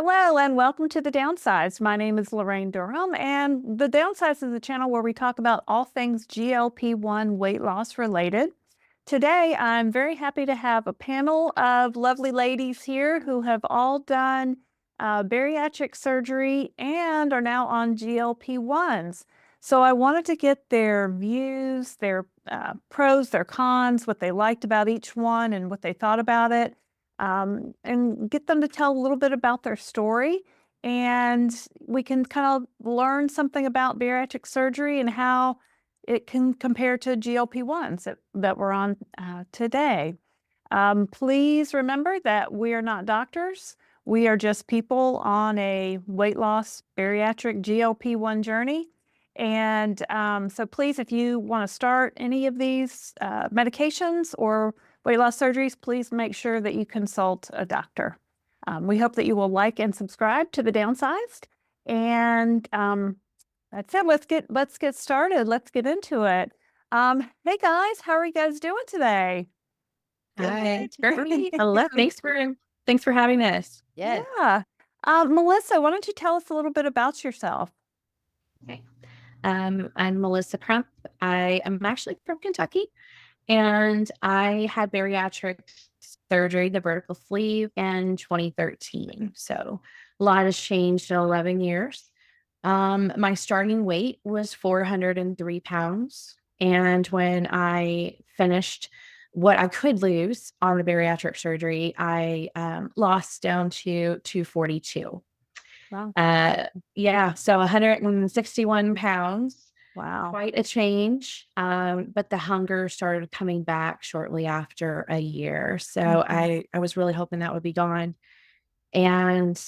Hello and welcome to the Downsized. My name is Laraine Durham, and the Downsized is a channel where we talk about all things GLP-1 weight loss related. Today, I'm very happy to have a panel of lovely ladies here who have all done bariatric surgery and are now on GLP-1s. So I wanted to get their views, their pros, their cons, what they liked about each one and what they thought about it. And get them to tell a little bit about their story. And we can kind of learn something about bariatric surgery and how it can compare to GLP-1s that we're on today. Please remember that we are not doctors. We are just people on a weight loss bariatric GLP-1 journey. And so please, if you want to start any of these medications or weight loss surgeries, please make sure that you consult a doctor. We hope that you will like and subscribe to the Downsized. And that's it. Let's get started. Let's get into it. Hey guys, how are you guys doing today? Hi, great. Hello. Thanks for having us. Yes. Yeah. Melissa, why don't you tell us a little bit about yourself? Okay. I'm Melissa Crump. I am actually from Kentucky, and I had bariatric surgery, the vertical sleeve, in 2013. So a lot has changed in 11 years. My starting weight was 403 pounds. And when I finished what I could lose on the bariatric surgery, I lost down to 242. Wow. Yeah, so 161 pounds, Wow. quite a change. But the hunger started coming back shortly after a year. So I was really hoping that would be gone. And,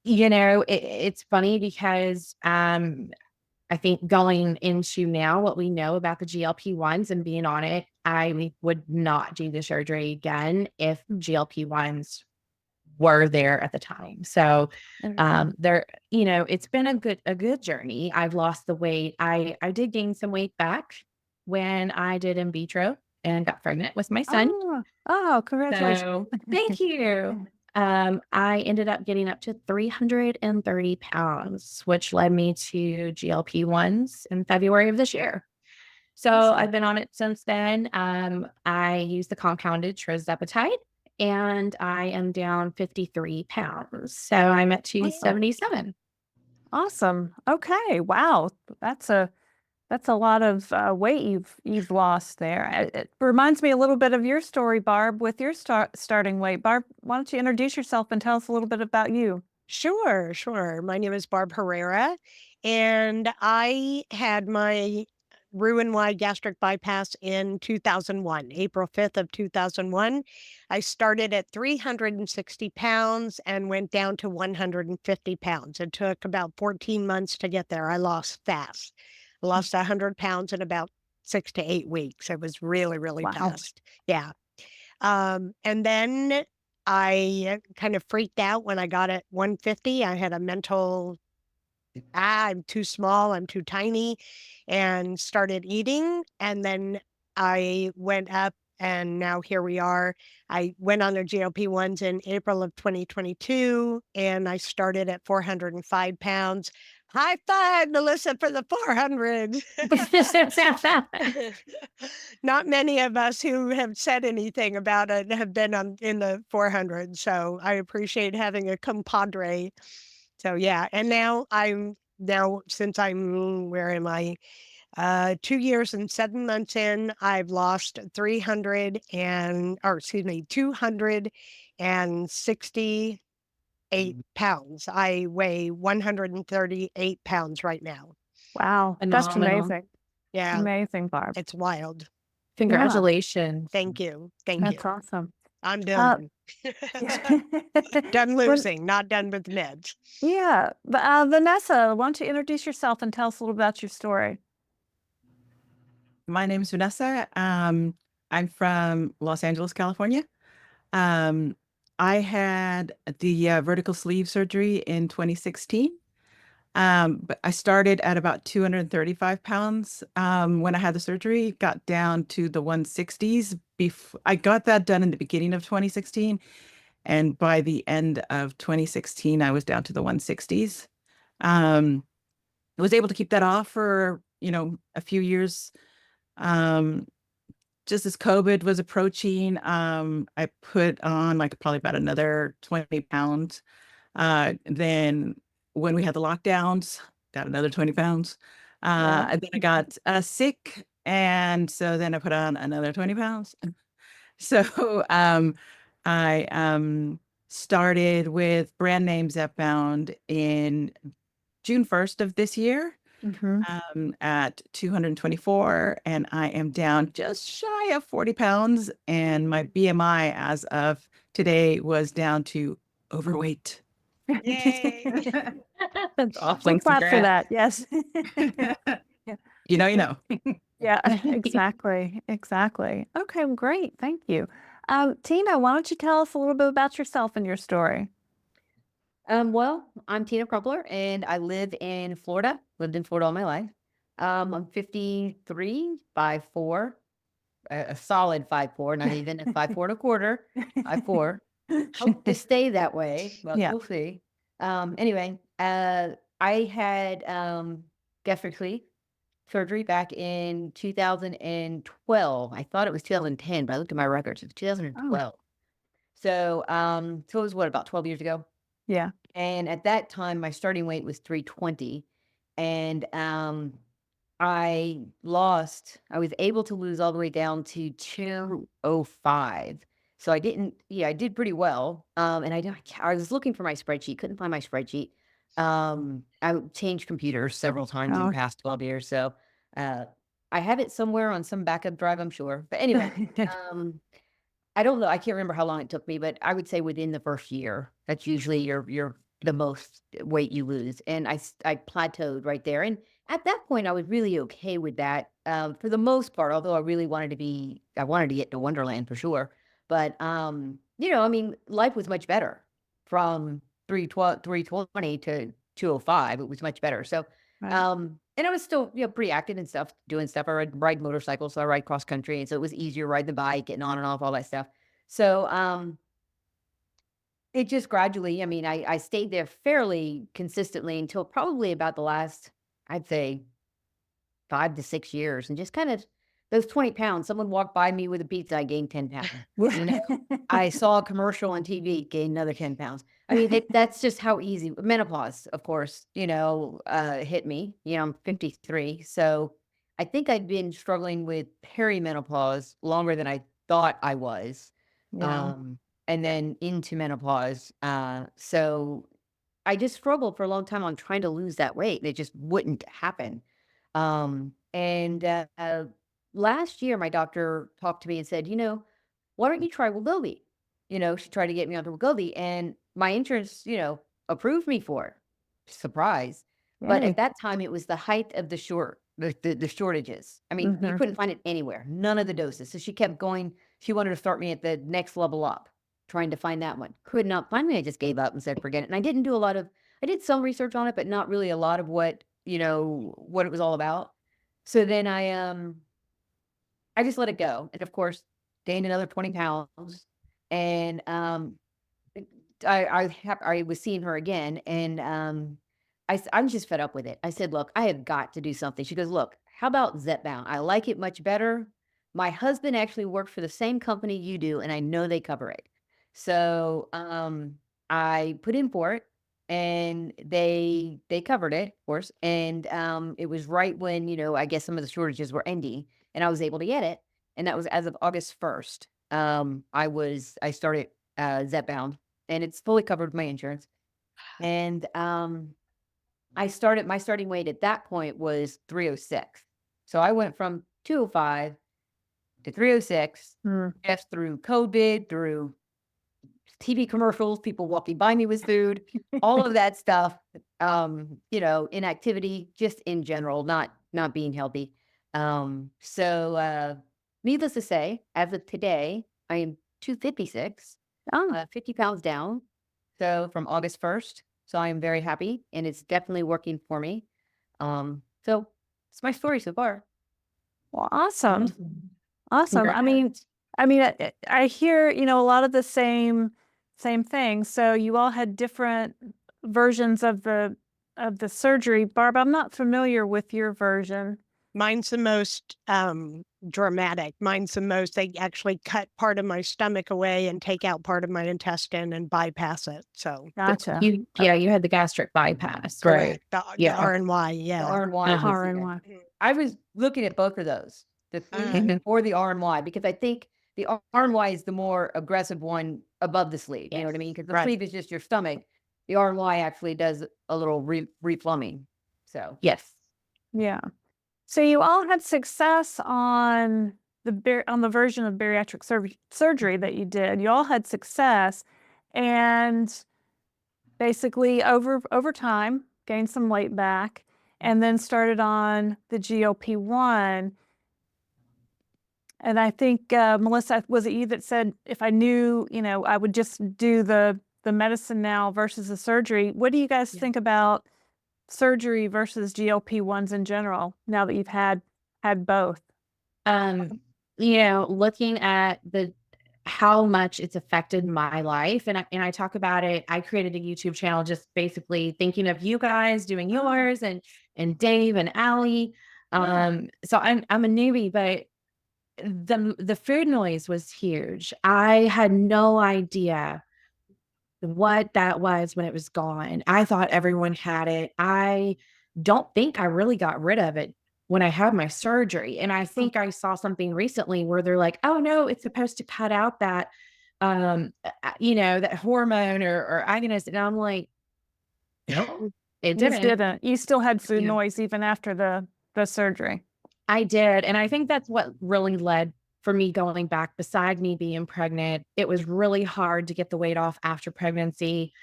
it's funny because I think going into now what we know about the GLP-1s and being on it, I would not do the surgery again if GLP-1s were there at the time. So it's been a good journey. I've lost the weight. I did gain some weight back when I did in vitro and got pregnant with my son. Congratulations. So thank you. I ended up getting up to 330 pounds, which led me to GLP-1s in February of this year. So I've been on it since then. I use the compounded tirzepatide, and I am down 53 pounds. So I'm at 277. Awesome. Okay. Wow. That's a lot of weight you've lost there. It reminds me a little bit of your story, Barb, with your starting weight. Barb, why don't you introduce yourself and tell us a little bit about you? Sure. My name is Barb Herrera, and I had my Roux-en-Y gastric bypass in 2001, April 5th of 2001. I started at 360 pounds and went down to 150 pounds. It took about 14 months to get there. I lost fast. I lost 100 pounds in about 6 to 8 weeks. It was really, really fast. Yeah. And then I kind of freaked out when I got at 150. I had a mental, I'm too small, I'm too tiny, and started eating. And then I went up, and now here we are. I went on the GLP-1s in April of 2022, and I started at 405 pounds. High five, Melissa, for the 400. Not many of us who have said anything about it have been in the 400. So I appreciate having a compadre. So yeah, and since where am I? 2 years and 7 months in, I've lost 268 pounds. I weigh 138 pounds right now. Wow. That's Phenomenal. amazing. Yeah. Amazing, Barb. It's wild. Congratulations. Thank you. Thank That's you. awesome. I'm done. Done losing, not done with meds. Yeah. Vanessa, why don't you introduce yourself and tell us a little about your story? My name is Vanessa. I'm from Los Angeles, California. I had the vertical sleeve surgery in 2016. But I started at about 235 pounds when I had the surgery, got down to the 160s. I got that done in the beginning of 2016. And by the end of 2016, I was down to the 160s. I was able to keep that off for, a few years. Just as COVID was approaching, I put on like probably about another 20 pounds. Then when we had the lockdowns, got another 20 pounds. And then I got sick. And so then I put on another 20 pounds. So I started with brand name Zepbound in June 1st of this year at 224, and I am down just shy of 40 pounds. And my BMI as of today was down to overweight. Yay. That's We'll awesome. clap for that. Yes. You know. Yeah, exactly. Exactly. Okay, well, great. Thank you. Tina, why don't you tell us a little bit about yourself and your story? Well, I'm Tina Crumpler and I live in Florida. Lived in Florida all my life. I'm 53, 5'4", a solid 5'4", not even a 5'4 1/4, 5'4". Hope to stay that way, but Yeah. we'll see. Anyway, I had gastric sleeve surgery back in 2012. I thought it was 2010, but I looked at my records. It was 2012. So, so it was what, about 12 years ago? Yeah. And at that time, my starting weight was 320. And I was able to lose all the way down to 205. So I did pretty well. And I was looking for my spreadsheet, couldn't find my spreadsheet. I changed computers several times in the past 12 years. So I have it somewhere on some backup drive, I'm sure. But anyway, I don't know. I can't remember how long it took me, but I would say within the first year, that's usually your the most weight you lose. And I plateaued right there. And at that point, I was really okay with that for the most part. Although I wanted to get to Wonderland for sure. But I mean, life was much better from 320 to 205. It was much better. So, Right. and I was still, pretty active and stuff, doing stuff. I ride motorcycles, so I ride cross country, and so it was easier riding the bike, getting on and off, all that stuff. So, it just gradually, I mean, I stayed there fairly consistently until probably about the last, I'd say, 5 to 6 years, and just kind of those 20 pounds. Someone walked by me with a pizza, I gained 10 pounds. I saw a commercial on TV, gained another 10 pounds. I mean, that's just how easy menopause, of course, hit me. I'm 53. So I think I'd been struggling with perimenopause longer than I thought I was. Yeah. And then into menopause. So I just struggled for a long time on trying to lose that weight. It just wouldn't happen. And last year, my doctor talked to me and said, why don't you try Wegovy? She tried to get me onto Wegovy, and my insurance, approved me for it. Surprise. But Yay. at that time, it was the height of the shortages. I mean, you couldn't find it anywhere, none of the doses. So she kept going. She wanted to start me at the next level up, trying to find that one. Could not find me. I just gave up and said, forget it. And I did some research on it, but not really a lot of what it was all about. So then I just let it go. And of course, gained another 20 pounds. And I was seeing her again, and I'm just fed up with it. I said, look, I have got to do something. She goes, look, how about Zepbound? I like it much better. My husband actually worked for the same company you do, and I know they cover it. So I put in for it, and they covered it, of course. And it was right when, I guess some of the shortages were ending, and I was able to get it. And that was as of August 1st. I started Zepbound, and it's fully covered with my insurance. And my starting weight at that point was 306. So I went from 205 to 306 just through COVID, through TV commercials, people walking by me with food, all of that stuff, inactivity, just in general, not being healthy. So needless to say, as of today, I am 256, 50 pounds down. So from August 1st. So I am very happy, and it's definitely working for me. So it's my story so far. Well, awesome. Awesome. Congrats. I mean, I hear, a lot of the same same thing. So you all had different versions of the surgery. Barb, I'm not familiar with your version. Mine's the most dramatic. Mine's the most, they actually cut part of my stomach away and take out part of my intestine and bypass it. So Gotcha. You had the gastric bypass, right? correct. The Yeah. R&Y, The yeah. R&Y. Uh-huh. R&Y. I was looking at both of those, the sleeve Mhm. or the R&Y, because I think the R&Y is the more aggressive one above the sleeve. You know what I mean? Because the Right. sleeve is just your stomach. The R&Y actually does a little replumbing. So Yes. Yeah. So you all had success on the version of bariatric surgery that you did. You all had success, and basically over time gained some weight back, and then started on the GLP-1. And I think Melissa, was it you that said if I knew, I would just do the medicine now versus the surgery? What do you guys think about surgery versus GLP-1s in general now that you've had both? Looking at how much it's affected my life, and I talk about it. I created a YouTube channel just basically thinking of you guys doing yours, and Dave and Allie. So I'm a newbie, but the food noise was huge. I had no idea what that was when it was gone. I thought everyone had it. I don't think I really got rid of it when I had my surgery. And I think I saw something recently where they're like, oh no, it's supposed to cut out that that hormone or agonist. And I'm like, no, it You didn't. didn't. You still had food Yeah. noise even after the surgery. I did. And I think that's what really led for me going back. Beside me being pregnant, it was really hard to get the weight off after pregnancy.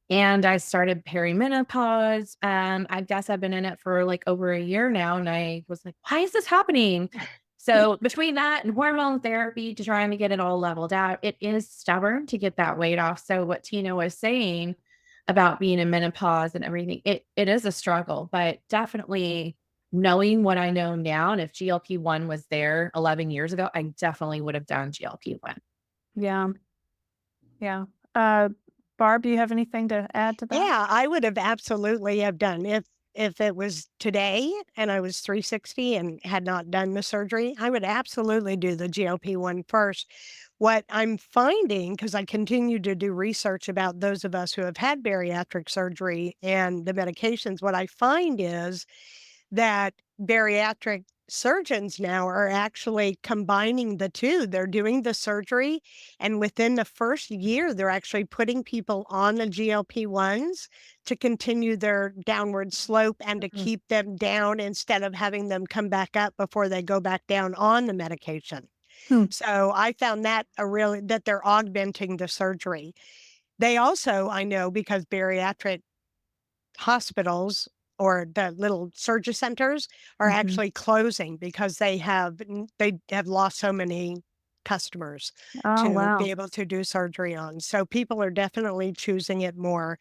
And I started perimenopause. I guess I've been in it for like over a year now. And I was like, why is this happening? So between that and hormone therapy to trying to get it all leveled out, it is stubborn to get that weight off. So what Tina was saying about being in menopause and everything, it is a struggle, but definitely knowing what I know now. And if GLP-1 was there 11 years ago, I definitely would have done GLP-1. Yeah. Yeah. Barb, do you have anything to add to that? Yeah, I would have absolutely have done if it was today and I was 360 and had not done the surgery, I would absolutely do the GLP-1 first. What I'm finding, because I continue to do research about those of us who have had bariatric surgery and the medications, what I find is that bariatric surgeons now are actually combining the two. They're doing the surgery, and within the first year, they're actually putting people on the GLP-1s to continue their downward slope and to keep them down instead of having them come back up before they go back down on the medication. So I found that that they're augmenting the surgery. They also, I know, because bariatric hospitals or the little surgery centers are actually closing because they have lost so many customers Oh, to wow. be able to do surgery on. So people are definitely choosing it more.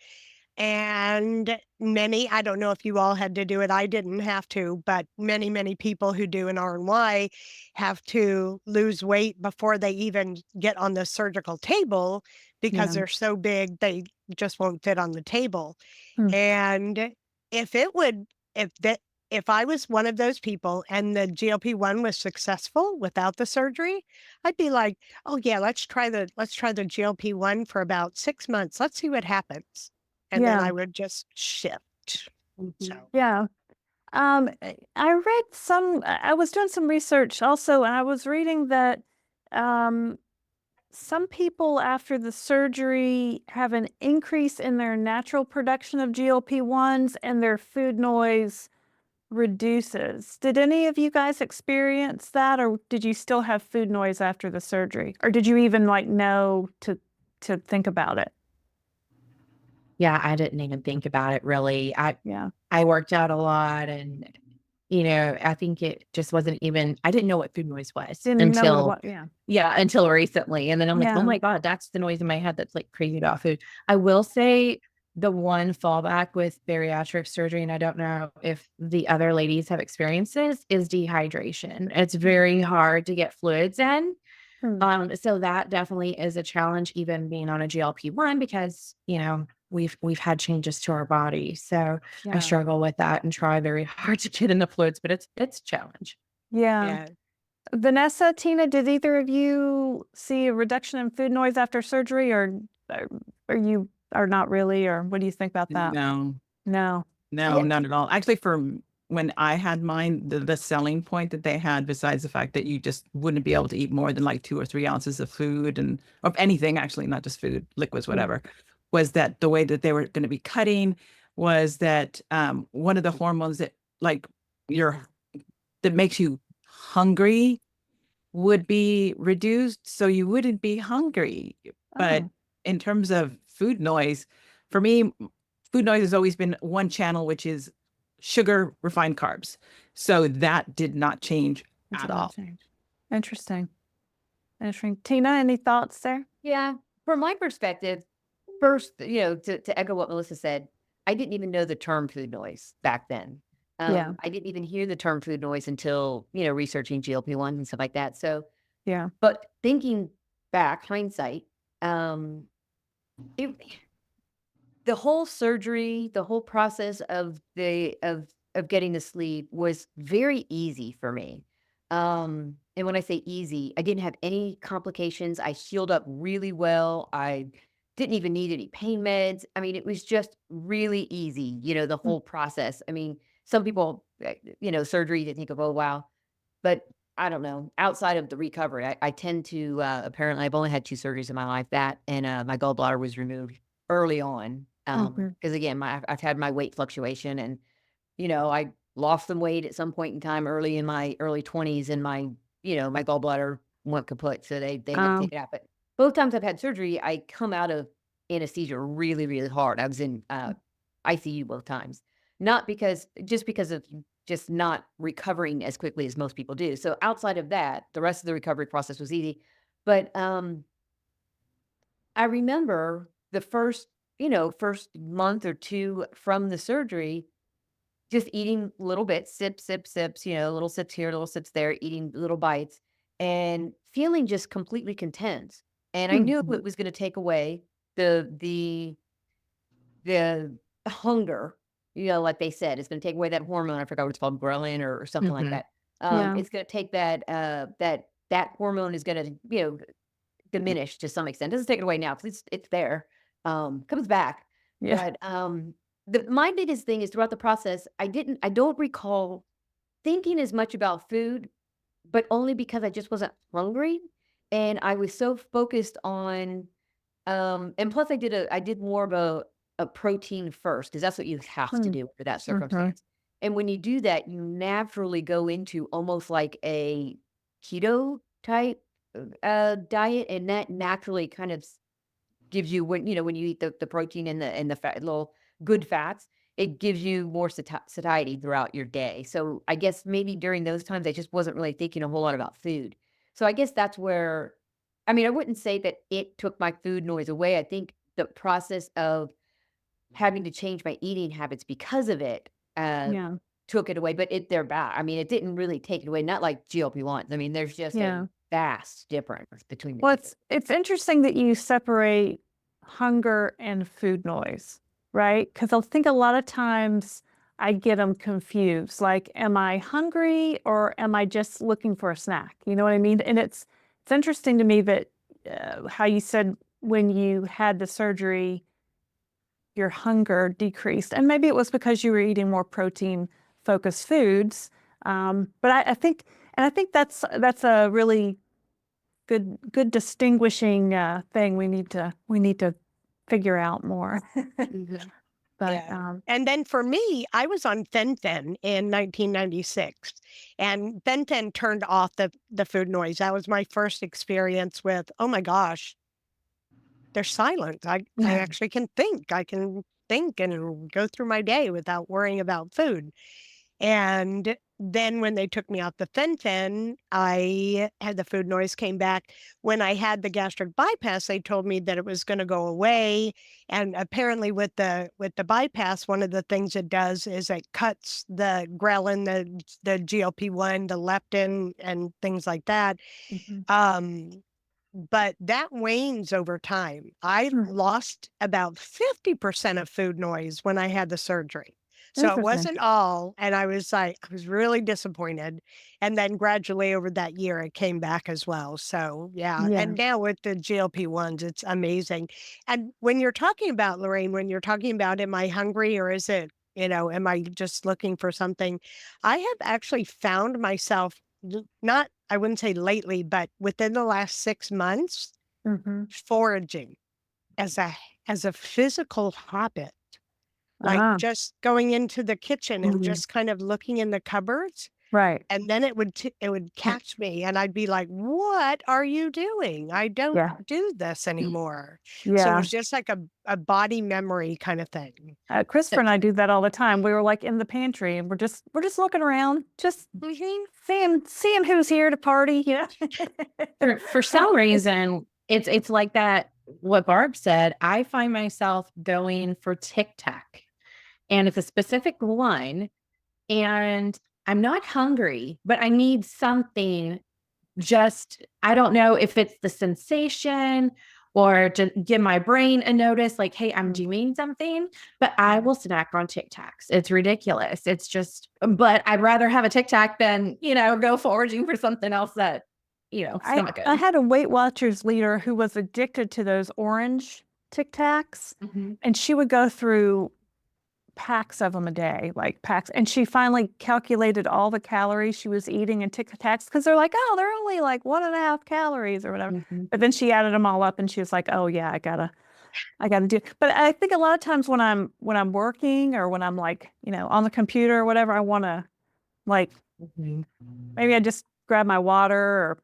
And many, I don't know if you all had to do it, I didn't have to, but many people who do an R&Y have to lose weight before they even get on the surgical table because Yeah. they're so big, they just won't fit on the table. Hmm. And if it would, if I was one of those people and the GLP-1 was successful without the surgery, I'd be like, oh yeah, let's try the GLP-1 for about 6 months. Let's see what happens. And then Yeah. I would just shift. So Yeah. I read I was doing some research also, and I was reading that some people after the surgery have an increase in their natural production of GLP-1s and their food noise reduces. Did any of you guys experience that, or did you still have food noise after the surgery? Or did you even know to think about it? Yeah, I didn't even think about it really. Yeah. I worked out a lot, and I think it just wasn't even, I didn't know what food noise was Didn't even know until what it was. Yeah. yeah, until recently. And then I'm like, Yeah. oh my God, that's the noise in my head that's like crazy about food. I will say the one fallback with bariatric surgery, and I don't know if the other ladies have experienced this, is dehydration. It's very hard to get fluids in. So that definitely is a challenge, even being on a GLP-1, because, we've had changes to our body. So I Yeah. struggle with that and try very hard to get in the fluids, but it's a challenge. Yeah. Yeah. Vanessa, Tina, did either of you see a reduction in food noise after surgery, or you are not really, or what do you think about that? No, No. no, not at all. Actually, when I had mine, the selling point that they had, besides the fact that you just wouldn't be able to eat more than like 2 or 3 ounces of food and of anything, actually, not just food, liquids, whatever, was that the way that they were going to be cutting was that one of the hormones that like that makes you hungry would be reduced, so you wouldn't be hungry. But Oh. in terms of food noise, for me, food noise has always been one channel, which is sugar, refined carbs. So that did not change It at did not all. change. Interesting. Interesting. Tina, any thoughts there? Yeah. From my perspective, first, to echo what Melissa said, I didn't even know the term food noise back then. Yeah. I didn't even hear the term food noise until, researching GLP-1 and stuff like that. So, Yeah. but thinking back, hindsight, it, the whole surgery, the whole process of getting the sleep was very easy for me. And when I say easy, I didn't have any complications. I healed up really well. I didn't even need any pain meds. I mean, it was just really easy, the Mm. whole process. I mean, some people, surgery, they think of, oh, wow. But I don't know. Outside of the recovery, I tend to, apparently, I've only had 2 surgeries in my life, that and my gallbladder was removed early on. Mhm. Because again, I've had my weight fluctuation, and I lost some weight at some point in time early in my early 20s, and my gallbladder went kaput, so they had to take it out. But both times I've had surgery, I come out of anesthesia really, really hard. I was in ICU both times, not because just because of just not recovering as quickly as most people do. So outside of that, the rest of the recovery process was easy. But I remember the first month or two from the surgery, just eating little bits, sips, sips, sips, little sips here, little sips there, eating little bites and feeling just completely content. And I knew Mhm. it was going to take away the hunger, like they said, it's going to take away that hormone. I forgot what it's called, ghrelin or something like that. Yeah. It's going to take that hormone is going to, diminish to some extent. Doesn't take it away now because it's there. Comes back. Yeah. But my biggest thing is throughout the process, I don't recall thinking as much about food, but only because I just wasn't hungry. And I was so focused on and plus I did more of a protein first, because that's what you have to Mm. do under that Mhm. circumstance. And when you do that, you naturally go into almost like a keto type diet, and that naturally kind of gives you, when you eat the protein and the fat, little good fats, it gives you more satiety throughout your day. So I guess maybe during those times I just wasn't really thinking a whole lot about food. So I guess that's where, I mean, I wouldn't say that it took my food noise away. I think the process of having to change my eating habits because of it Yeah. took it away, but they're back. I mean, it didn't really take it away. Not like GLP-1s. I mean, there's just Yeah. a vast difference between the Well, two. it's interesting that you separate hunger and food noise, right? Because I think a lot of times I get them confused. Like, am I hungry or am I just looking for a snack? You know what I mean? And it's interesting to me that how you said when you had the surgery, your hunger decreased, and maybe it was because you were eating more protein focused foods. But I think, and I think that's a really good distinguishing thing we need to figure out more. Mhm. But Yeah. And then for me, I was on Fen-Phen in 1996, and Fen-Phen turned off the food noise. That was my first experience with, oh my gosh, they're silent. I actually can think. I can think and go through my day without worrying about food. And then when they took me off the Fen-Phen, I had the food noise came back. When I had the gastric bypass, they told me that it was going to go away. And apparently with the bypass, one of the things it does is it cuts the ghrelin, the GLP-1, the leptin, and things like that. Mhm. but that wanes over time. I Hmm. lost about 50% of food noise when I had the surgery. So it Interesting. wasn't all. And I was really disappointed. And then gradually over that year, it came back as well. So yeah. Yeah. And now with the GLP-1s, it's amazing. And when you're talking about, Laraine, when you're talking about, am I hungry or is it, am I just looking for something? I have actually found myself not, I wouldn't say lately, but within the last 6 months, Mm-hmm. foraging as a physical habit, like Ah, just going into the kitchen and Mhm. just kind of looking in the cupboards, right. and then it would catch me, and I'd be like, "What are you doing? I don't Yeah. do this anymore." So it Yeah. was just like a body memory kind of thing. Christopher and I do that all the time. We were like in the pantry and we're just looking around, just seeing who's here to party, you know. For some reason, it's like that. What Barb said, I find myself going for Tic Tac, and it's a specific one, and I'm not hungry, but I need something. Just I don't know if it's the sensation or to give my brain a notice, like, hey, I'm doing something, but I will snack on Tic Tacs. It's ridiculous. It's just, but I'd rather have a Tic Tac than, go foraging for something else that, I stomach I good. had a Weight Watchers leader who was addicted to those orange Tic Tacs, Mhm. and she would go through packs of them a day, like packs. And she finally calculated all the calories she was eating in Tic Tacs because they're like, oh, they're only like 1.5 calories or whatever. Mhm. But then she added them all up, and she was like, oh yeah, I gotta do. But I think a lot of times when I'm working or when I'm like, on the computer or whatever, I want to like Mhm. maybe I just grab my water or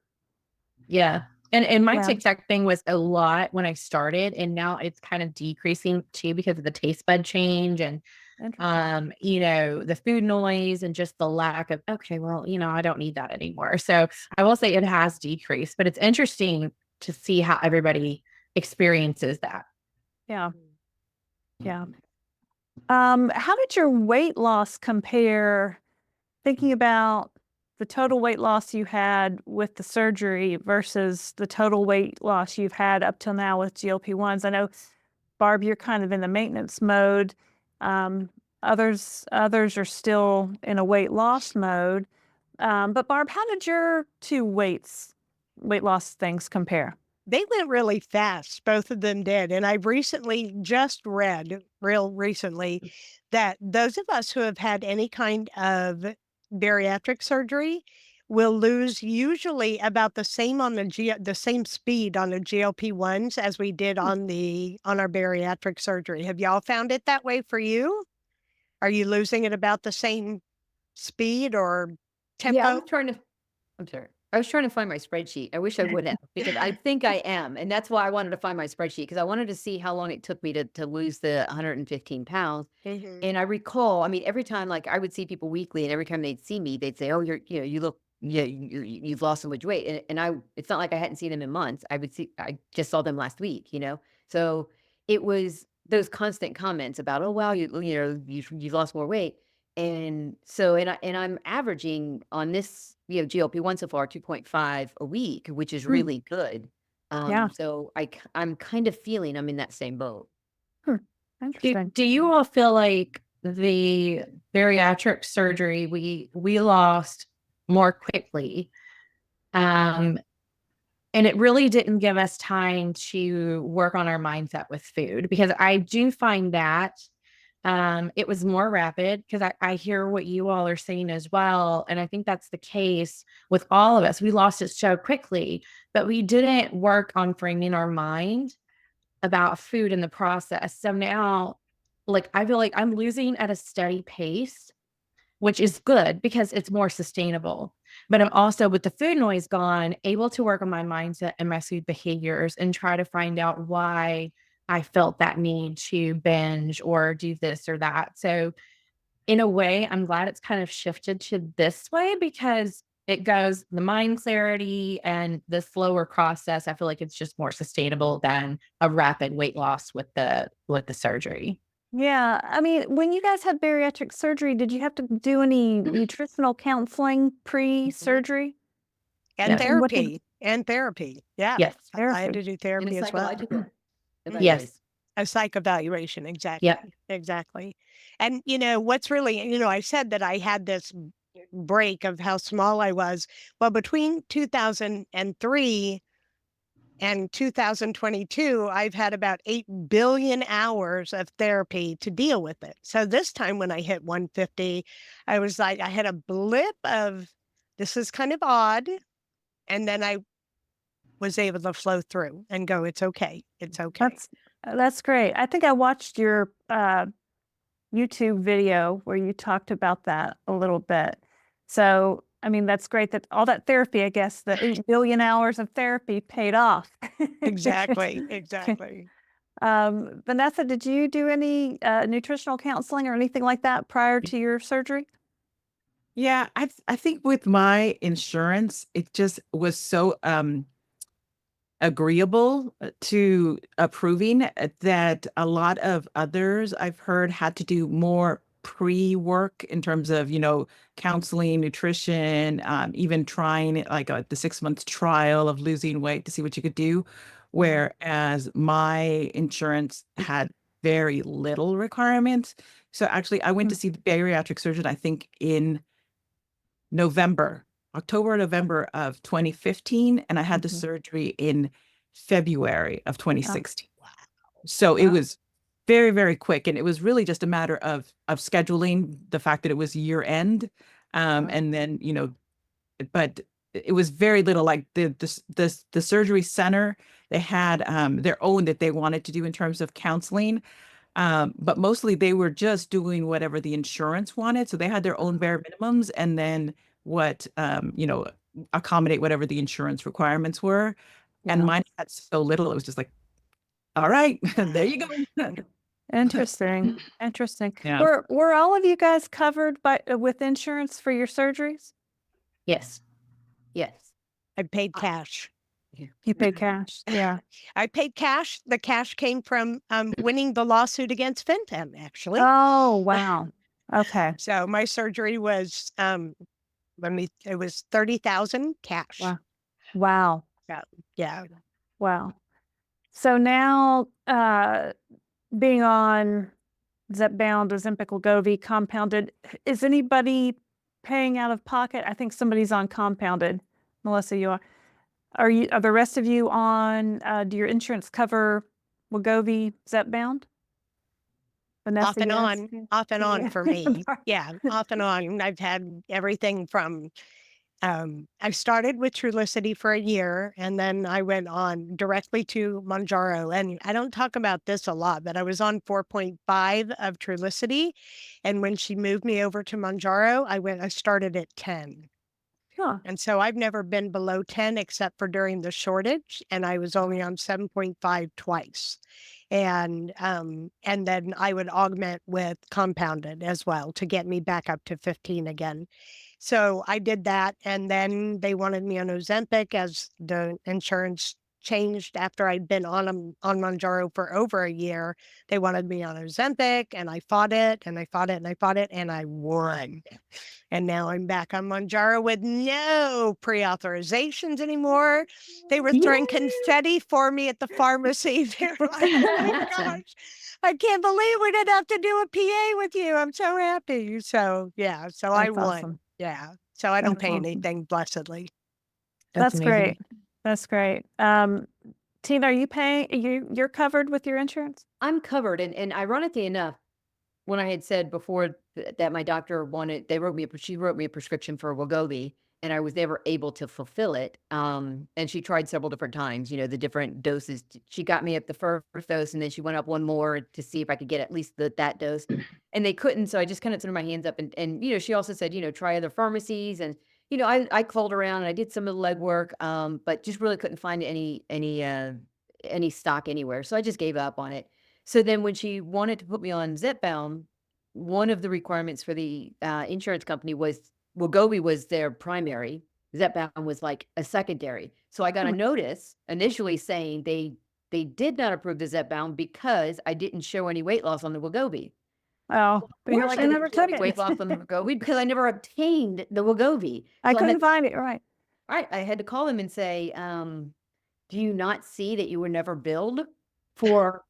Yeah. And my yeah. Tic Tac thing was a lot when I started, and now it's kind of decreasing too because of the taste bud change and Interesting. the food noise and just the lack of, okay, well, I don't need that anymore. So I will say it has decreased, but it's interesting to see how everybody experiences that. Yeah. Yeah. How did your weight loss compare, thinking about the total weight loss you had with the surgery versus the total weight loss you've had up till now with GLP-1s? I know, Barb, you're kind of in the maintenance mode. Um, others are still in a weight loss mode. But Barb, how did your two weight loss things compare? They went really fast, both of them did, and I've recently just read, real recently, that those of us who have had any kind of bariatric surgery will lose usually about the same on the same speed on the GLP-1s as we did Hmm. on our bariatric surgery. Have y'all found it that way for you? Are you losing it about the same speed or Yeah, tempo? I'm sorry. I was trying to find my spreadsheet. I wish I would have because I think I am. And that's why I wanted to find my spreadsheet because I wanted to see how long it took me to lose the 115 pounds. Mhm. And I recall, I mean, every time, like I would see people weekly and every time they'd see me, they'd say, oh, you look, yeah, you've lost so much weight. It's not like I hadn't seen them in months. I just saw them last week, So it was those constant comments about, oh, wow, you've lost more weight. And so, I'm averaging on this, GLP-1 so far 2.5 a week, which is Hmm. really good. Yeah. So I'm kind of feeling I'm in that same boat. Hmm. Do, Interesting. do you all feel like the bariatric surgery we lost more quickly? And it really didn't give us time to work on our mindset with food because I do find that it was more rapid because I hear what you all are saying as well. And I think that's the case with all of us. We lost it so quickly, but we didn't work on framing our mind about food in the process. So now, like, I feel like I'm losing at a steady pace, which is good because it's more sustainable. But I'm also, with the food noise gone, able to work on my mindset and my food behaviors and try to find out why I felt that need to binge or do this or that. So, in a way, I'm glad it's kind of shifted to this way because it goes the mind clarity and the slower process. I feel like it's just more sustainable than a rapid weight loss with the surgery. Yeah. I mean, when you guys had bariatric surgery, did you have to do any nutritional counseling Mhm. pre-surgery? And Yeah. And what did therapy. And therapy. Yeah. Yes. I had to do And therapy a as well. psychological Yes. evaluation. A psych evaluation. Exactly. Yep. Exactly. And, what's really, I said that I had this break of how small I was. Well, between 2003 and 2022, I've had about 8 billion hours of therapy to deal with it. So this time when I hit 150, I was like, I had a blip of, this is kind of odd. And then I was able to flow through and go, it's okay. It's okay. That's great. I think I watched your YouTube video where you talked about that a little bit. So, I mean, that's great that all that therapy, I guess, the 8 billion hours of therapy paid off. Exactly. Exactly. Vanessa, did you do any nutritional counseling or anything like that prior to your surgery? Yeah, I think with my insurance, it just was so agreeable to approving that a lot of others I've heard had to do more pre-work in terms of, counseling, nutrition, even trying like the 6 month trial of losing weight to see what you could do. Whereas my insurance had very little requirements. So actually, I went to see the bariatric surgeon, I think in October or November of 2015, and I had the surgery in February of 2016. So it was very, very quick, and it was really just a matter of scheduling, the fact that it was year end, and then but it was very little. Like the surgery center, they had their own that they wanted to do in terms of counseling. But mostly they were just doing whatever the insurance wanted. So they had their own bare minimums and then what, accommodate whatever the insurance requirements were. And mine had so little, it was just like, all right, there you go. Interesting. Interesting. Yeah. Were all of you guys covered with insurance for your surgeries? Yes. Yes. I paid cash. You paid cash. Yeah. I paid cash. The cash came from winning the lawsuit against FinTem, actually. Oh, wow. Okay. So my surgery was it was 30,000 cash. Wow. Wow. Yeah. Wow. So now being on Zepbound, Ozempic, Wegovy, compounded, is anybody paying out of pocket? I think somebody's on compounded. Melissa, you are. Are the rest of you on, do your insurance cover Wegovy, Zepbound? Vanessa, Off and yes? on, off and on for me. Yeah, off and on. I've had everything from, I started with Trulicity for a year, and then I went on directly to Mounjaro. And I don't talk about this a lot, but I was on 4.5 of Trulicity. And when she moved me over to Mounjaro, I started at 10. Huh. And so I've never been below 10 except for during the shortage, and I was only on 7.5 twice. And then I would augment with compounded as well to get me back up to 15 again. So I did that, and then they wanted me on Ozempic as the insurance changed after I'd been on Mounjaro for over a year. They wanted me on Ozempic, and I fought it, and I fought it, and I fought it, and I won. And now I'm back on Mounjaro with no pre-authorizations anymore. They were throwing confetti for me at the pharmacy. They were like, oh my gosh, I can't believe we didn't have to do a PA with you. I'm so happy. So yeah, so I That's won. awesome. Yeah. So I don't That's pay awesome. anything, blessedly. That's amazing. great. That's great. Tina, are you paying? You're covered with your insurance? I'm covered. And ironically enough, when I had said before that my doctor she wrote me a prescription for Wegovy, and I was never able to fulfill it. And she tried several different times, the different doses. She got me up the first dose, and then she went up one more to see if I could get at least that dose. And they couldn't. So I just kind of threw my hands up. And she also said, try other pharmacies. And, I called around and I did some of the legwork, but just really couldn't find any stock anywhere. So I just gave up on it. So then when she wanted to put me on Zepbound, one of the requirements for the insurance company was Wegovy was their primary. Zepbound was like a secondary. So I got a notice initially saying they did not approve the Zepbound because I didn't show any weight loss on the Wegovy. Oh, but you're like, I never took it. Weight loss on the Wegovy because I never obtained the Wegovy. I So couldn't find it. Right. I had to call them and say, do you not see that you were never billed for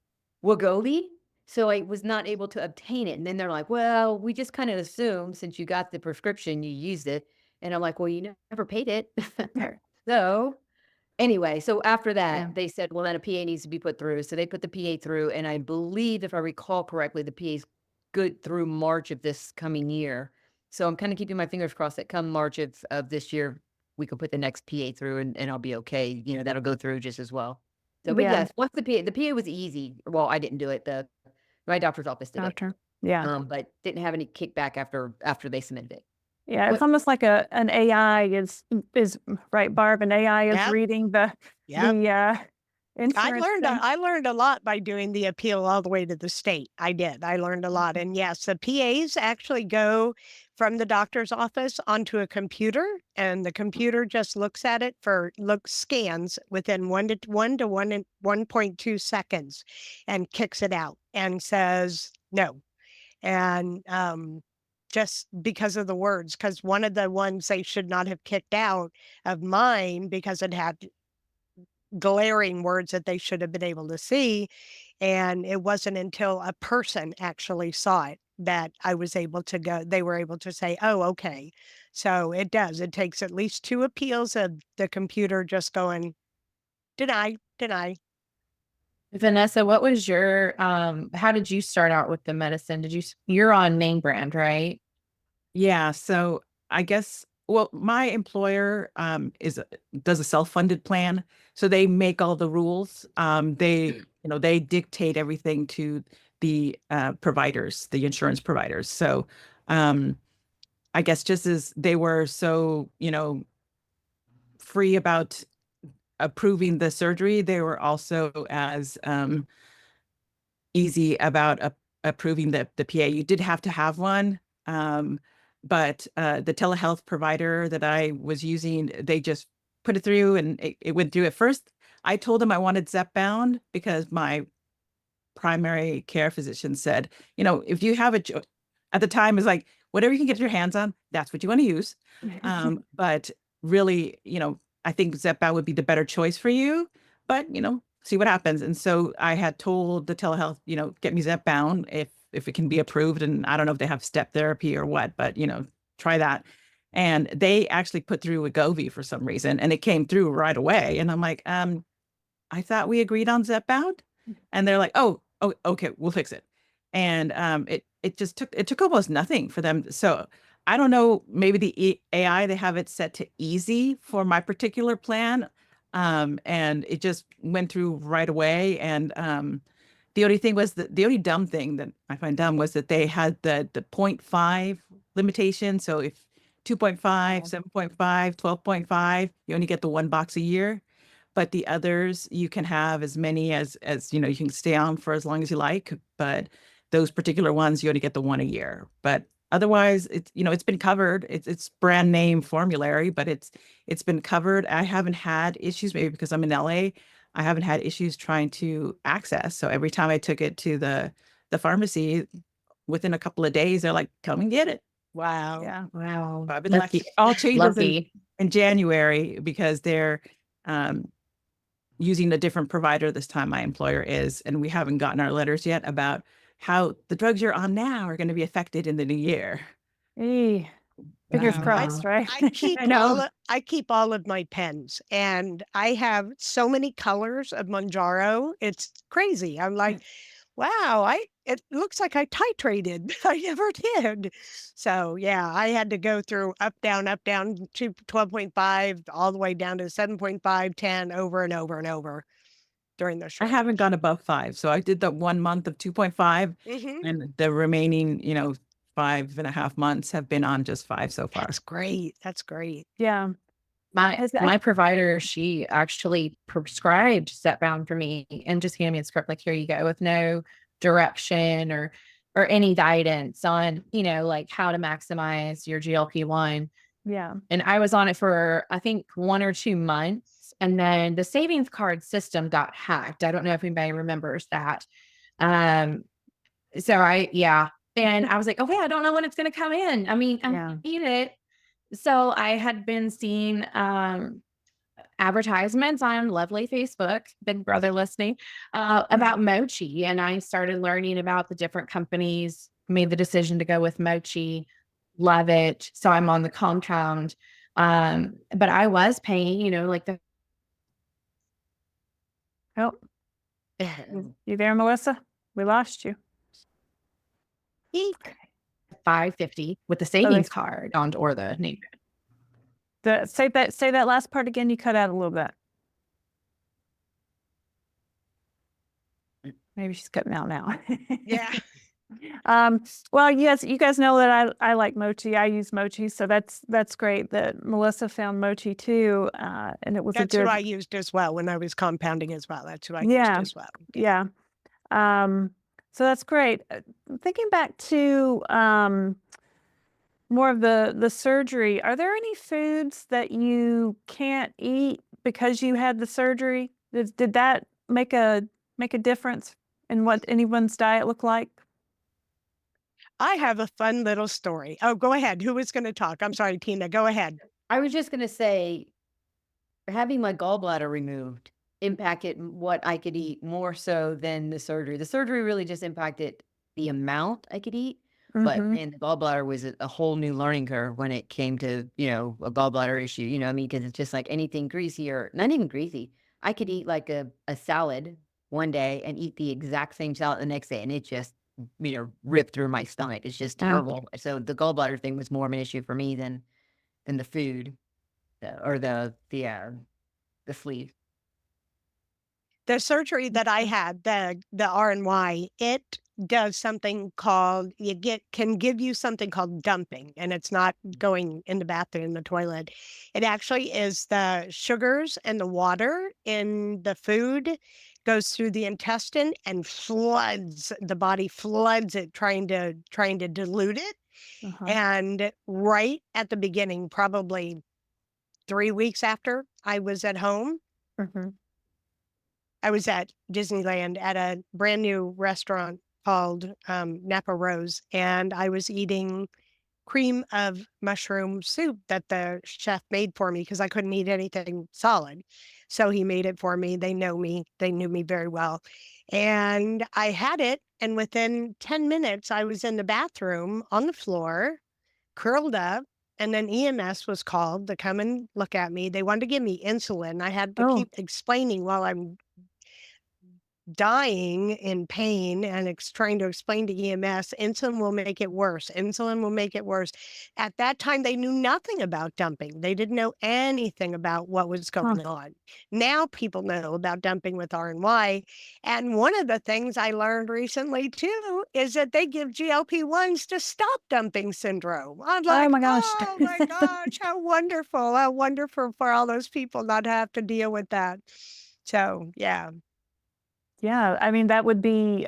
Wegovy? So I was not able to obtain it. And then they're like, well, we just kind of assume since you got the prescription, you used it. And I'm like, well, you never paid it. So anyway, so after that, Yeah. they said, well, then a PA needs to be put through. So they put the PA through. And I believe, if I recall correctly, the PA is good through March of this coming year. So I'm kind of keeping my fingers crossed that come March of this year, we could put the next PA through and I'll be okay. You know, that'll go through just as well. So, but Yeah. yes, once the PA was easy. Well, I didn't do it. My doctor's office did it. Doctor. Yeah. But didn't have any kickback after they submitted it. Yeah. It's What- almost like an AI is right, Barb. An AI is Yep. reading the insurance thing. I learned a lot by doing the appeal all the way to the state. I did. I learned a lot. And yes, the PAs actually go from the doctor's office onto a computer, and the computer just looks at it scans within 1.2 seconds and kicks it out and says no. And just because of the words, because one of the ones they should not have kicked out of mine because it had glaring words that they should have been able to see. And it wasn't until a person actually saw it that I was able to go, they were able to say, oh, okay. So it does. It takes at least 2 appeals of the computer just going, deny, deny. Vanessa, what was your, how did you start out with the medicine? You're on name brand, right? Yeah. So I guess, well, my employer does a self-funded plan. So they make all the rules. They dictate everything to the providers, the insurance providers. So I guess just as they were so, free about approving the surgery, they were also as easy about approving the PA. You did have to have one. But the telehealth provider that I was using, they just put it through and it went through. At first, I told them I wanted Zepbound because my primary care physician said, if you have at the time, it's like, whatever you can get your hands on, that's what you want to use. But really, I think Zepbound would be the better choice for you, but, see what happens. And so I had told the telehealth, get me Zepbound if it can be approved. And I don't know if they have step therapy or what, but, try that. And they actually put through Wegovy for some reason, and it came through right away. And I'm like, I thought we agreed on Zepbound. And they're like, oh, okay, we'll fix it. And it took almost nothing for them. So I don't know, maybe the AI, they have it set to easy for my particular plan. And it just went through right away. And the only thing was the only dumb thing that I find dumb was that they had the 0.5 limitation. So if 2.5, 7.5, 12.5, you only get the 1 box a year. But the others, you can have as many as you can stay on for as long as you like. But those particular ones, you only get the 1 a year. But otherwise, it's been covered. It's brand name formulary, but it's been covered. I haven't had issues, maybe because I'm in LA. I haven't had issues trying to access. So every time I took it to the pharmacy, within a couple of days, they're like, come and get it. Wow. Yeah. Wow. I've been lucky. All changes Lucky. in January because they're using a different provider this time, my employer is, and we haven't gotten our letters yet about how the drugs you're on now are going to be affected in the new year. Fingers Wow. crossed, right? I keep I know. I keep all of my pens, and I have so many colors of Manjaro. It's crazy. I'm like, wow, it looks like I titrated. I never did. So yeah, I had to go through up, down, to 12.5, all the way down to 7.5, 10, over and over and over during the I short. haven't gone above 5. So I did the 1 month of 2.5 and the remaining, 5.5 months have been on just 5 so far. That's great. That's great. Yeah. My provider, she actually prescribed Zepbound for me and just handed me a script like, here you go, with no direction or any guidance on, like how to maximize your GLP-1. Yeah. And I was on it for, I think, 1 or 2 months. And then the savings card system got hacked. I don't know if anybody remembers that. And I was like, okay, I don't know when it's going to come in. I mean, I need it. So I had been seeing advertisements on lovely Facebook, Big Brother listening, about mochi. And I started learning about the different companies, made the decision to go with mochi, love it. So I'm on the compound. But I was paying, like the Oh, you there, Melissa? We lost you. Eek. 550 with the Oh, savings card on or the name. say that last part again. You cut out a little bit. Maybe she's cutting out now. Yeah. Well, yes, you guys know that I like mochi. I use mochi, so that's great that Melissa found mochi too, and it was That's a who good. I used as well when I was compounding as well. That's who I Yeah, used as well. yeah. So that's great. Thinking back to more of the surgery, are there any foods that you can't eat because you had the surgery? Did that make a difference in what anyone's diet looked like? I have a fun little story. Oh, go ahead. Who was going to talk? I'm sorry, Tina. Go ahead. I was just gonna say, having my gallbladder removed impacted what I could eat more so than the surgery. The surgery really just impacted the amount I could eat, but Mm-hmm. and the gallbladder was a whole new learning curve when it came to, a gallbladder issue, what I mean? Because it's just like anything greasy or not even greasy. I could eat like a salad one day and eat the exact same salad the next day, and it just, ripped through my stomach. It's just terrible. So the gallbladder thing was more of an issue for me than the food or the sleeve. The surgery that I had, the RNY, it does something called can give you something called dumping, and it's not going in the bathroom in the toilet. It actually is the sugars and the water in the food goes through the intestine and floods the body, floods it, trying to dilute it. Uh-huh. And right at the beginning, probably 3 weeks after I was at home, Mm-hmm. I was at Disneyland at a brand new restaurant called Napa Rose, and I was eating cream of mushroom soup that the chef made for me because I couldn't eat anything solid. So he made it for me. They know me, they knew me very well. And I had it, and within 10 minutes, I was in the bathroom on the floor, curled up. And then EMS was called to come and look at me. They wanted to give me insulin. I had to Oh, keep explaining while I'm dying in pain and trying to explain to EMS, insulin will make it worse. Insulin will make it worse. At that time, they knew nothing about dumping. They didn't know anything about what was huh. going on. Now people know about dumping with RNY. And one of the things I learned recently too is that they give GLP-1s to stop dumping syndrome. I'm Oh like, my gosh. oh my gosh, how wonderful for all those people not to have to deal with that. So yeah. Yeah, I mean, that would be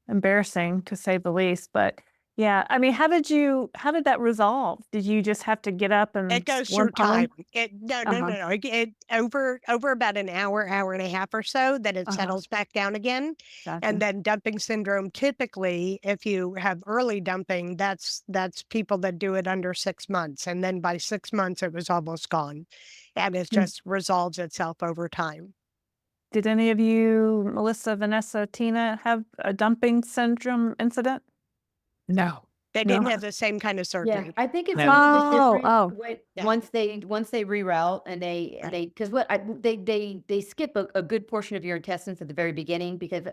embarrassing to say the least, but yeah, I mean, how did that resolve? Did you just have to get up It and goes one through time. palm? No, Uh-huh. It over about an hour and a half or so, that it Uh-huh. settles back down again. And Gotcha. then dumping syndrome, typically, if you have early dumping, that's people that do it under 6 months. And then by 6 months, it was almost gone. And it Mm. just resolves itself over time. Did any of you, Melissa, Vanessa, Tina, have a dumping syndrome incident? No. They No. didn't have the same kind of Yeah, surgery. I think it's a No. little bit Oh, different oh. Yeah. once they reroute and Right. they because they skip a good portion of your intestines at the very beginning, because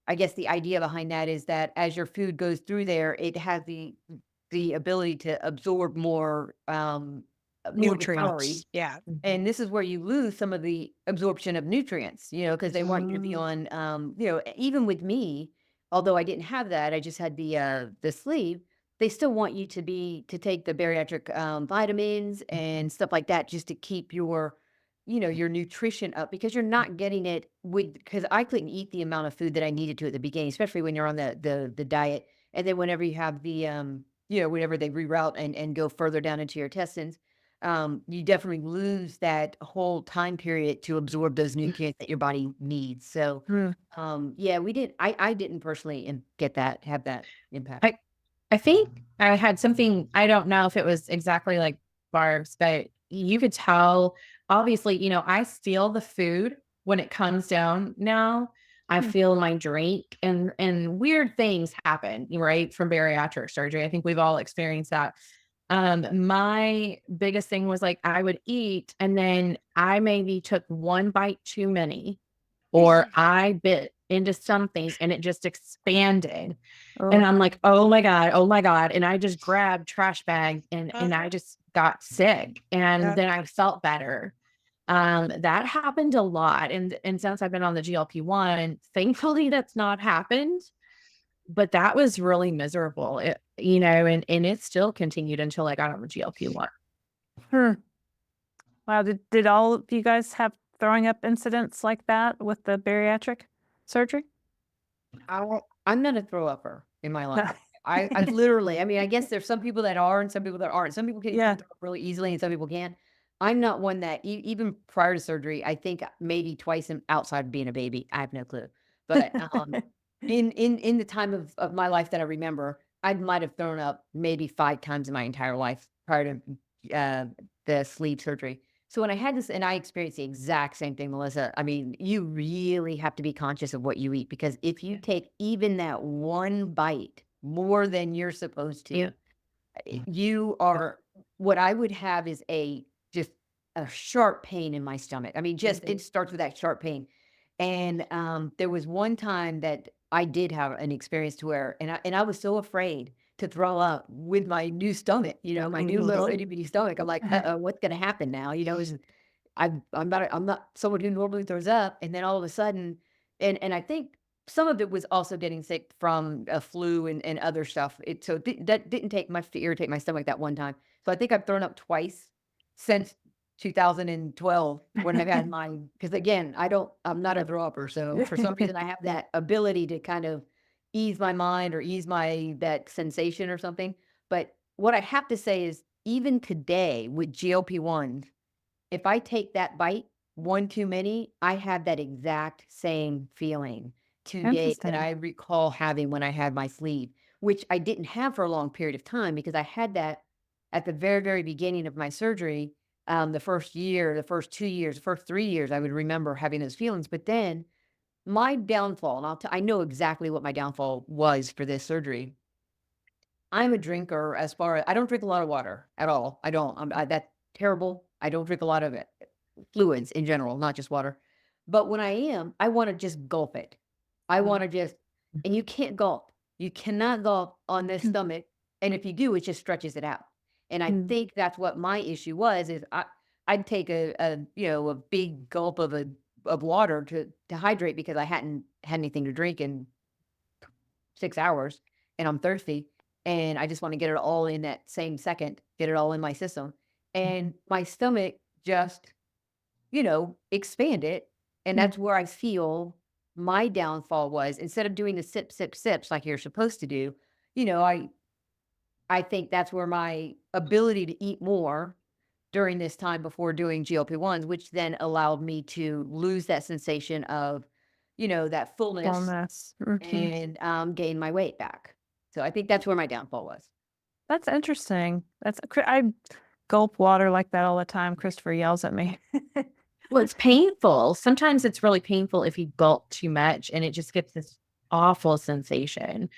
I guess the idea behind that is that as your food goes through there, it has the ability to absorb more of the calories. Nutrients. Yeah. And this is where you lose some of the absorption of nutrients, because they want you to be on, even with me, although I didn't have that, I just had the sleeve. They still want you to take the bariatric vitamins and stuff like that, just to keep your nutrition up, because you're not getting it because I couldn't eat the amount of food that I needed to at the beginning, especially when you're on the diet. And then whenever you have whenever they reroute and go further down into your intestines, you definitely lose that whole time period to absorb those nutrients that your body needs. So, Hmm. yeah, we did. I didn't personally have that impact. I think I had something, I don't know if it was exactly like Barb's, but you could tell, obviously, I feel the food when it comes down now. I Hmm. feel my drink and weird things happen, right? From bariatric surgery. I think we've all experienced that. My biggest thing was like I would eat and then I maybe took one bite too many, or I bit into something and it just expanded. And Oh, I'm like, "Oh my God, oh my God." And I just grabbed trash bag and I just got sick, and Yeah. then I felt better. That happened a lot. And since I've been on the GLP-1, thankfully that's not happened, but that was really miserable. And it still continued until I got on the GLP-1. hmm. Wow. Did all of you guys have throwing up incidents like that with the bariatric surgery? I'm not a throw upper in my life. I literally, I mean, I guess there's some people that are and some people that aren't. Some people can Yeah. throw up really easily and some people can't. I'm not one that even prior to surgery, I think maybe twice outside of being a baby. I have no clue. But in the time of my life that I remember, I might have thrown up maybe 5 times in my entire life prior to the sleeve surgery. So when I had this, and I experienced the exact same thing, Melissa. I mean, you really have to be conscious of what you eat, because if you take even that one bite more than you're supposed to, Yeah. you are, what I would have is just a sharp pain in my stomach. I mean, just it starts with that sharp pain. And there was one time that I did have an experience to where, and I was so afraid to throw up with my new stomach, my new little itty bitty stomach. I'm like, what's gonna happen now? I'm not someone who normally throws up, and then all of a sudden, and I think some of it was also getting sick from a flu and other stuff. That didn't take much to irritate my stomach that one time. So I think I've thrown up twice since 2012 when I've had mine. Because again, I'm not a throw upper. So for some reason, I have that ability to kind of ease my mind or ease that sensation or something. But what I have to say is, even today with GLP-1s, if I take that bite, one too many, I have that exact same feeling today that Interesting. I recall having when I had my sleeve, which I didn't have for a long period of time, because I had that at the very, very beginning of my surgery. The first year, the first 2 years, the first 3 years, I would remember having those feelings. But then my downfall, and I know exactly what my downfall was for this surgery. I'm a drinker. As far as, I don't drink a lot of water at all. I don't. That's terrible. I don't drink a lot of it, fluids in general, not just water. But when I am, I want to just gulp it. I want to just, and you can't gulp. You cannot gulp on this stomach. And if you do, it just stretches it out. And I Mm. think that's what my issue was, is I'd take a big gulp of water to hydrate, because I hadn't had anything to drink in 6 hours and I'm thirsty, and I just want to get it all in that same second, get it all in my system. And my stomach just, expanded. And Mm. that's where I feel my downfall was. Instead of doing the sip, sip, sips like you're supposed to do, you know, I I think that's where my ability to eat more during this time before doing GLP-1s, which then allowed me to lose that sensation of, that fullness, Fullness. Mhm. and gain my weight back. So I think that's where my downfall was. That's interesting. I gulp water like that all the time. Christopher yells at me. Well, it's painful. Sometimes it's really painful if you gulp too much and it just gives this awful sensation.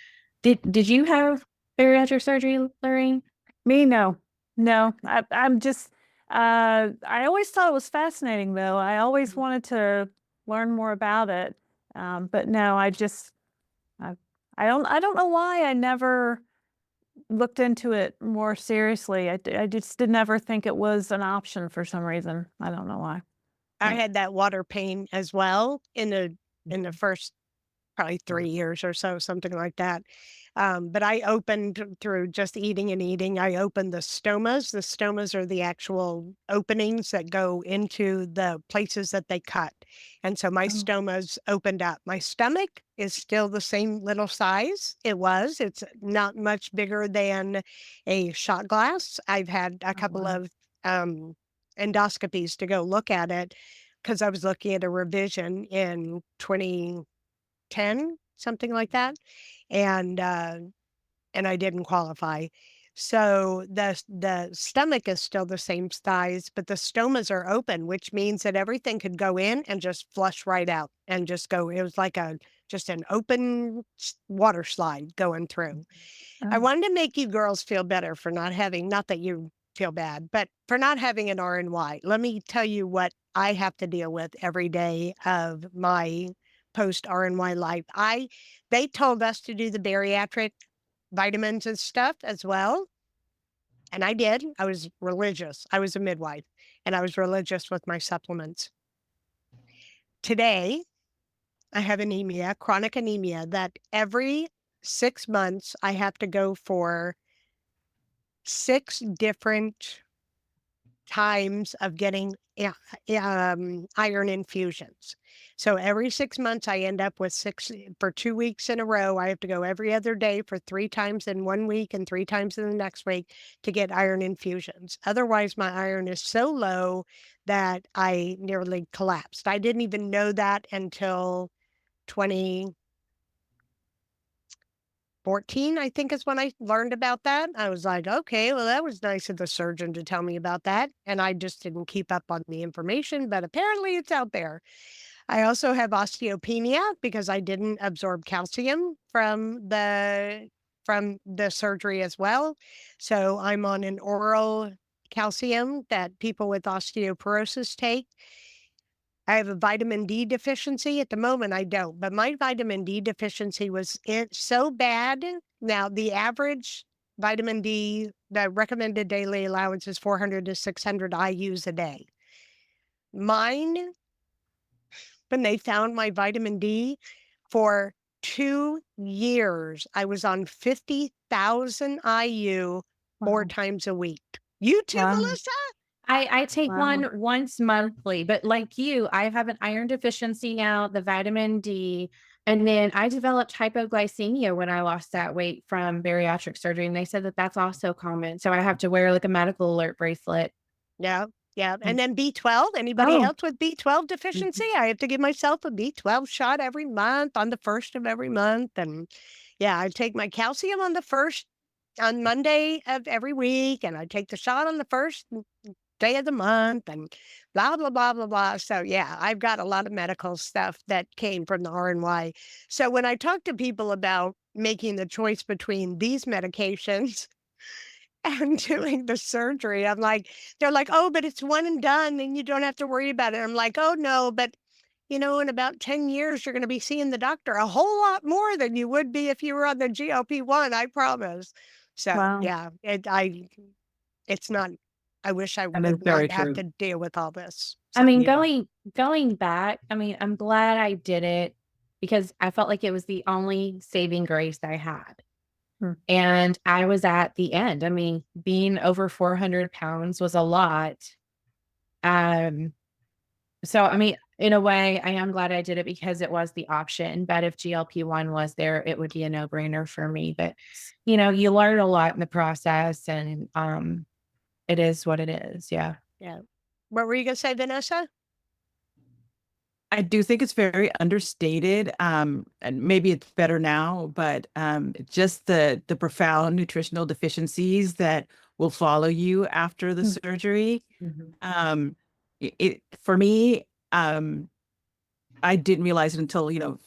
Did you have bariatric surgery, Laraine? Me, no. No. I'm just I always thought it was fascinating though. I always wanted to learn more about it. But no, I, I don't know why I never looked into it more seriously. I just did never think it was an option for some reason. I don't know why. I Yeah. had that water pain as well in the first probably 3 years or so, something like that. But I opened through just eating and eating. I opened the stomas. The stomas are the actual openings that go into the places that they cut. And so my Oh, stomas opened up. My stomach is still the same little size it was. It's not much bigger than a shot glass. I've had a couple wow. of endoscopies to go look at it, because I was looking at a revision in 2010, something like that. And and I didn't qualify. So the stomach is still the same size, but the stomas are open, which means that everything could go in and just flush right out and just go. It was like just an open water slide going through. I Oh, wanted to make you girls feel better for not having, not that you feel bad, but for not having an RNY. Let me tell you what I have to deal with every day of my post RNY life. They told us to do the bariatric vitamins and stuff as well. And I did. I was religious. I was a midwife and I was religious with my supplements. Today, I have anemia, chronic anemia, that every 6 months I have to go for 6 different times of getting iron infusions. So every 6 months, I end up with 6 for 2 weeks in a row. I have to go every other day for 3 times in 1 week and 3 times in the next week to get iron infusions. Otherwise, my iron is so low that I nearly collapsed. I didn't even know that until 2014, I think is when I learned about that. I was like, okay, well, that was nice of the surgeon to tell me about that. And I just didn't keep up on the information, but apparently it's out there. I also have osteopenia because I didn't absorb calcium from the surgery as well. So I'm on an oral calcium that people with osteoporosis take. I have a vitamin D deficiency. At the moment, I don't, but my vitamin D deficiency was so bad. Now, the average vitamin D, the recommended daily allowance is 400 to 600 IUs a day. Mine, when they found my vitamin D for 2 years, I was on 50,000 IU 4 wow. times a week. You too, Wow. Melissa? I take Wow. one once monthly, but like you, I have an iron deficiency now, the vitamin D, and then I developed hypoglycemia when I lost that weight from bariatric surgery, and they said that that's also common. So I have to wear like a medical alert bracelet. Yeah, yeah. Mm. And then B12, anybody Oh, else with B12 deficiency? I have to give myself a B12 shot every month on the first of every month. And yeah, I take my calcium on the first on Monday of every week, and I take the shot on the first day of the month and blah, blah, blah, blah, blah. So yeah, I've got a lot of medical stuff that came from the RNY. So when I talk to people about making the choice between these medications and doing the surgery, they're like, oh, but it's one and done and you don't have to worry about it. I'm like, oh, no, but in about 10 years, you're going to be seeing the doctor a whole lot more than you would be if you were on the GLP-1, I promise. So, wow. yeah, it's not, I wish I And it's would very not have true. to deal with all this. I So, mean, Yeah. going back, I mean, I'm glad I did it because I felt like it was the only saving grace I had. Hmm. And I was at the end. I mean, being over 400 pounds was a lot. Um, so I mean, in a way, I am glad I did it because it was the option. But if GLP-1 was there, it would be a no-brainer for me. But you learn a lot in the process, and it is what it is. Yeah. yeah. What were you going to say, Vanessa? I do think it's very understated. And maybe it's better now, but just the profound nutritional deficiencies that will follow you after the Mm. surgery. Mhm. For me, I didn't realize it until, a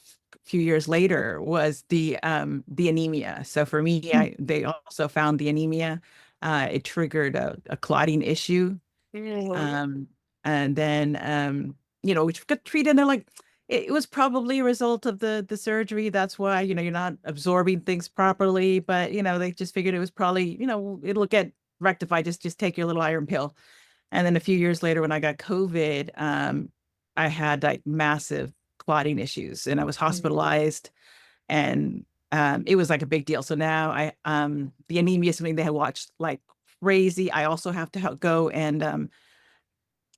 few years later was the anemia. So for me, Mm. they also found the anemia. It triggered a clotting issue. Mhm. And then, we got treated and they're like, it was probably a result of the surgery. That's why, you're not absorbing things properly, but, they just figured it was probably, it'll get rectified. Just take your little iron pill. And then a few years later, when I got COVID, I had like massive clotting issues and I was hospitalized and it was like a big deal. So now the anemia is something they had watched like crazy. I also have to go and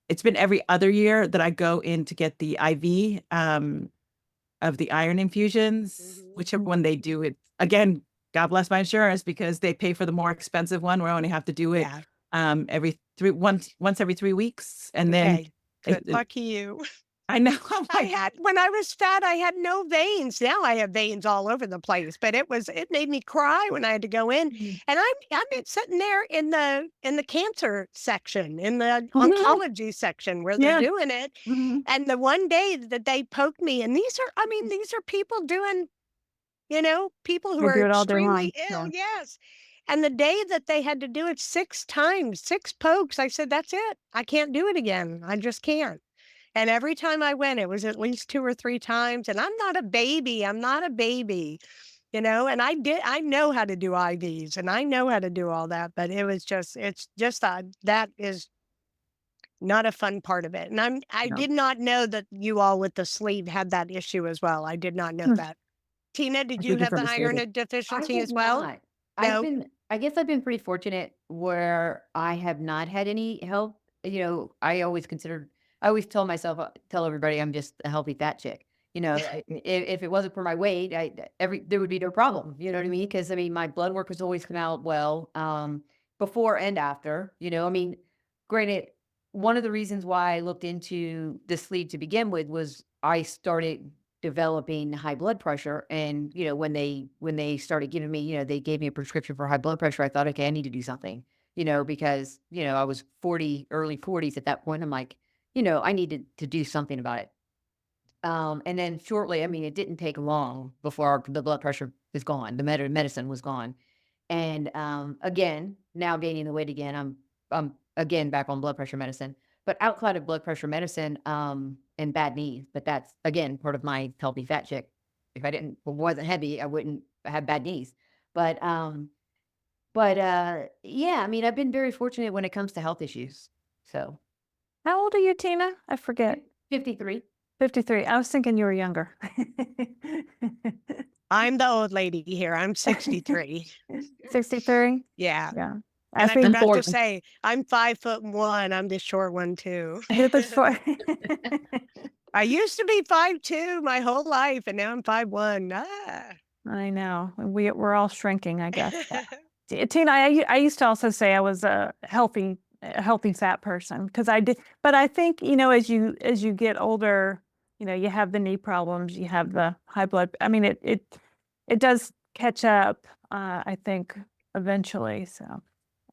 it's been every other year that I go in to get the IV of the iron infusions, Mhm. whichever Mm. one they do it. Again, God bless my insurance because they pay for the more expensive one where I only have to do it Yeah. every once every 3 weeks. And then Okay. it, Good. it- Lucky you. I know. I'm I like, had, when I was fat, I had no veins. Now I have veins all over the place, but it made me cry when I had to go in. Mhm. And I'm sitting there in the cancer section, in the Mhm. oncology section where they're Yeah. doing it. mhm, And the one day that they poked me, and these are people doing, people who They are do it all day long. extremely ill. Yeah. Yes. And the day that they had to do it 6 times, 6 pokes, I said, that's it. I can't do it again. I just can't. And every time I went, it was at least 2 or 3 times. And I'm not a baby. I'm not a baby, and I know how to do IVs and I know how to do all that. But it's just that is not a fun part of it. And I No. did not know that you all with the sleeve had that issue as well. I did not know Hmm. that. Tina, did I you think have from the the iron standard. I deficiency did as well? not. No. I guess I've been pretty fortunate where I have not had any health. I always tell everybody I'm just a healthy fat chick. If it wasn't for my weight, there would be no problem. You know what I mean? Because I mean, my blood work has always come out well, before and after. Granted, one of the reasons why I looked into the sleep to begin with was I started developing high blood pressure. And, when they started giving me, they gave me a prescription for high blood pressure. I thought, okay, I need to do something, because, I was early 40s at that point. I'm like, I needed to do something about it. And then shortly, I mean, it didn't take long before the blood pressure was gone. The medicine was gone. And again, now gaining the weight again, I'm again back on blood pressure medicine. But outside of blood pressure medicine, and bad knees, but that's again part of my healthy fat chick. If I wasn't heavy, I wouldn't have bad knees. But yeah, I mean, I've been very fortunate when it comes to health issues. So How old are you, Tina? I forget. 53. 53. I was thinking you were younger. I'm the old lady here. I'm 63. 63? Yeah. Yeah. And I think forgot to Unfortunately. say, I'm 5'1". I'm the short one too. who the for I used to be 5'2" my whole life, and now I'm 5'1". Ah. I know. We're all shrinking, I guess. Tina, I used to also say I was a healthy fat person because I did, but I think, as you get older, you have the knee problems, you have the high blood. I mean, it does catch up, I think eventually. So,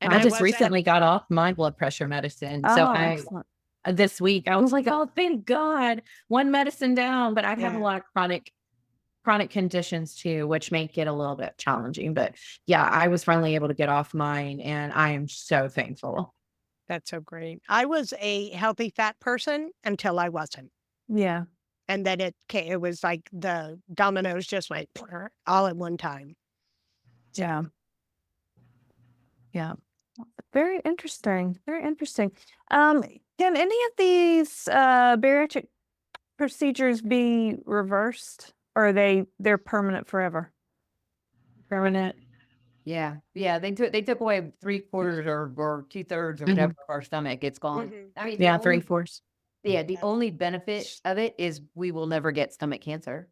And I I just was at recently got off my blood pressure medicine. So excellent. this week I was like, oh, thank God, one medicine down. But I have a Yeah. lot of chronic conditions too, which make it a little bit challenging. But yeah, I was finally able to get off mine, and I am so thankful. That's so great. I was a healthy fat person until I wasn't. Yeah. And then it was like the dominoes just went all at one time. Yeah. Yeah. Very interesting. Very interesting. Can any of these bariatric procedures be reversed, or they're permanent forever? Permanent. Yeah, yeah. They took away 3/4 or 2/3 or Mhm. whatever of our stomach. It's gone. Mhm. I mean, Yeah, 3/4. the only benefit of it is we will never get stomach cancer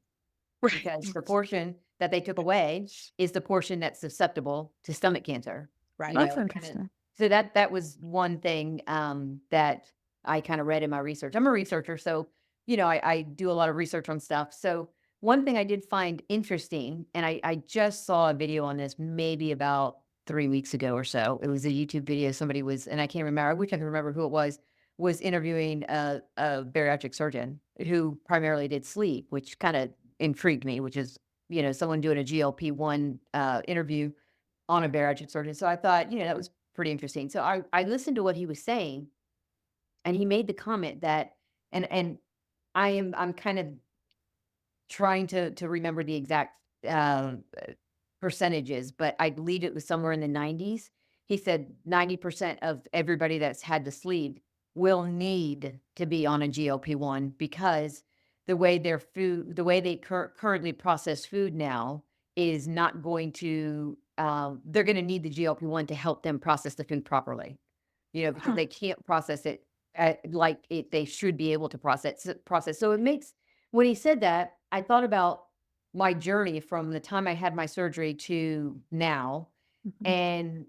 because the portion that they took away is the portion that's susceptible to stomach cancer. Right. That's Kinda- interesting. So that was one thing that I kind of read in my research. I'm a researcher, so I do a lot of research on stuff. So one thing I did find interesting, and I just saw a video on this maybe about 3 weeks ago or so. It was a YouTube video. Somebody was, and I can't remember. I wish I could remember who it was interviewing a bariatric surgeon who primarily did sleep, which kind of intrigued me. Which is someone doing a GLP-1 interview on a bariatric surgeon. So I thought, that was pretty interesting. So I listened to what he was saying, and he made the comment that, and I'm kind of trying to remember the exact percentages, but I believe it was somewhere in the 90s. He said 90% of everybody that's had the sleeve will need to be on a GLP-1 because the way they currently process food now is not going to, they're going to need the GLP-1 to help them process the food properly, because Huh. they can't process it they should be able to process. So when he said that, I thought about my journey from the time I had my surgery to now. Mhm. And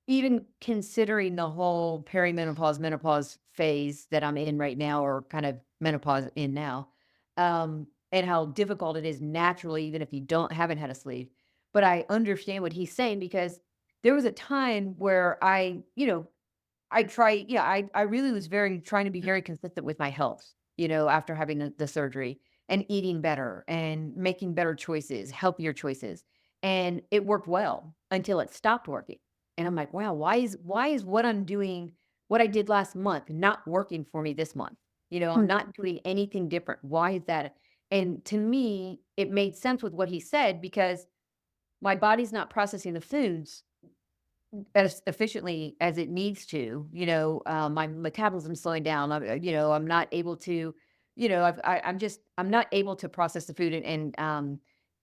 even considering the whole perimenopause, menopause phase that I'm in right now, or kind of menopause in now, and how difficult it is naturally, even if you haven't had a sleep. But I understand what he's saying, because there was a time where I really was trying to be very consistent with my health, after having the surgery, and eating better and making better choices, healthier choices. And it worked well until it stopped working. And I'm like, wow, why is what I'm doing, what I did last month, not working for me this month? I'm Hmm. not doing anything different. Why is that? And to me, it made sense with what he said, because my body's not processing the foods as efficiently as it needs to. My metabolism's slowing down. I'm not able to, I'm not able to process the food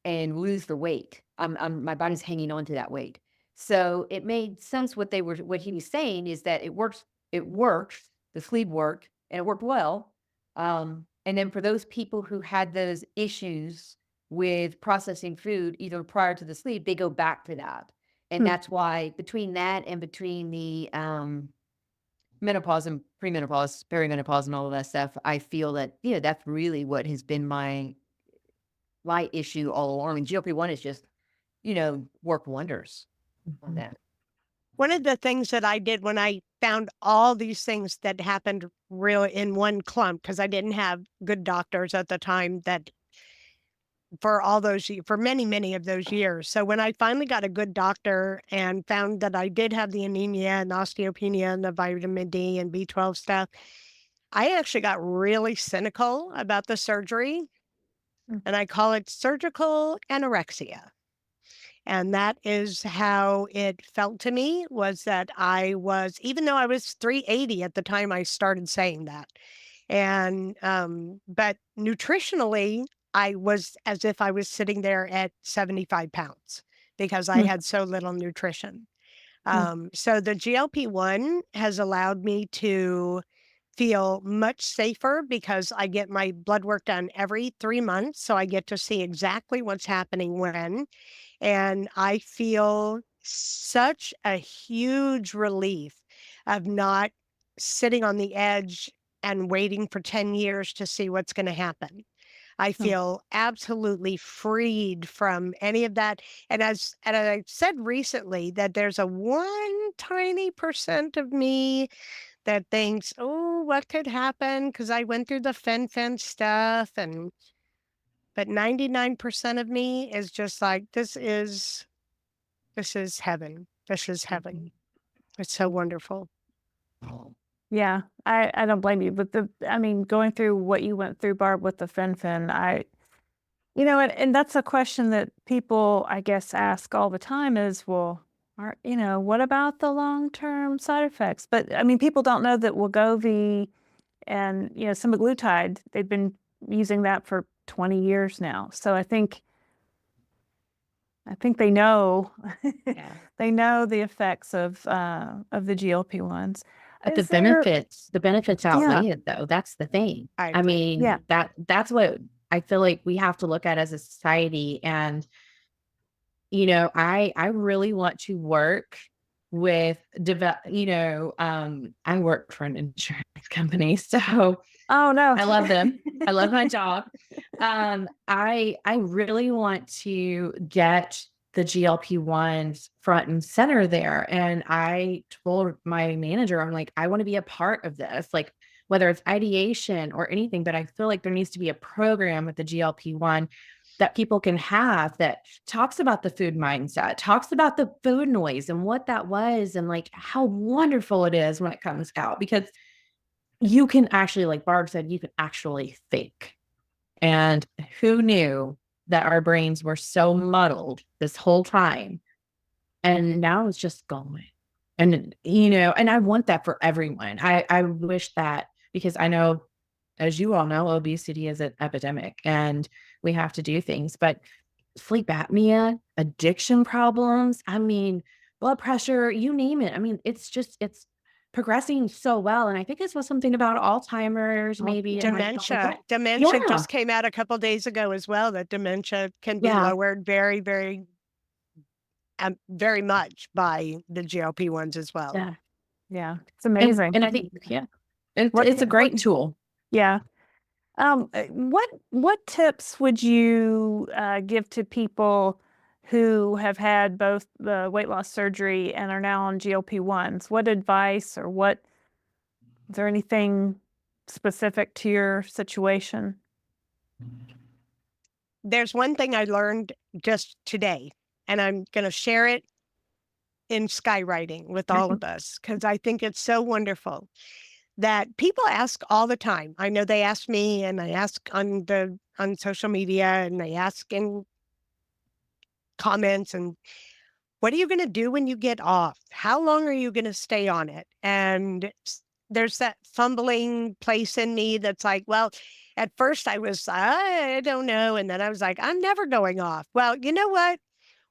and lose the weight. My body's hanging on to that weight. So it made sense what he was saying, is that it works, the sleep worked, and it worked well. And then for those people who had those issues with processing food, either prior to the sleep, they go back to that. And Hmm. that's why, between that and between the menopause and premenopause, perimenopause, and all of that stuff, I feel that, that's really what has been my issue all along. And GLP-1 is just, work wonders on that. One of the things that I did when I found all these things that happened really in one clump, because I didn't have good doctors at the time that for many, many of those years. So when I finally got a good doctor and found that I did have the anemia and osteopenia and the vitamin D and B12 stuff, I actually got really cynical about the surgery, and I call it surgical anorexia. And that is how it felt to me, was that even though I was 380 at the time I started saying that. And, but nutritionally, I was as if I was sitting there at 75 pounds because I Hmm. had so little nutrition. Hmm. So the GLP-1 has allowed me to feel much safer, because I get my blood work done every 3 months. So I get to see exactly what's happening when. And I feel such a huge relief of not sitting on the edge and waiting for 10 years to see what's going to happen. I Hmm. feel absolutely freed from any of that. And I said recently that there's a one tiny percent of me that thinks, oh, what could happen? Because I went through the fen stuff, but 99% of me is just like, this is heaven. This is heaven. It's so wonderful. Yeah, I don't blame you, but I mean, going through what you went through, Barb, with the fen, and that's a question that people, I guess, ask all the time is, well, what about the long-term side effects? But I mean, people don't know that Wegovy and, semaglutide, they've been using that for 20 years now. So I think they know, Yeah. they know the effects of the GLP-1s. But the Is there, benefits yeah, outweigh it, though. That's the thing. I I agree. mean, yeah. that's what I feel like we have to look at as a society. And, I really want to work with I work for an insurance company, so Oh, no. I love them. I love my job. I really want to get the GLP-1s front and center there. And I told my manager, I'm like, I want to be a part of this, like whether it's ideation or anything, but I feel like there needs to be a program with the GLP-1 that people can have that talks about the food mindset, talks about the food noise and what that was, and like how wonderful it is when it comes out, because you can actually, like Barb said, you can actually think. And who knew that our brains were so muddled this whole time? And now it's just gone. And, and I want that for everyone. I wish that, because I know, as you all know, obesity is an epidemic and we have to do things. But sleep apnea, addiction problems, I mean, blood pressure, you name it. I mean, it's progressing so well. And I think this was something about Alzheimer's, maybe. And like stuff like that. Dementia Yeah. just came out a couple days ago as well, that dementia can be Yeah. lowered very, very very much by the GLP-1s as well. Yeah. Yeah. It's amazing. And I think, What it's a great tool. Yeah. What tips would you give to people who have had both the weight loss surgery and are now on GLP-1s? What advice or is there anything specific to your situation? There's one thing I learned just today, and I'm going to share it in skywriting with all of us because I think it's so wonderful that people ask all the time. I know they ask me, and I ask on social media, and they ask in comments, and what are you going to do when you get off? How long are you going to stay on it? And there's that fumbling place in me that's like, well, at first I don't know. And then I was like, I'm never going off. Well, you know what?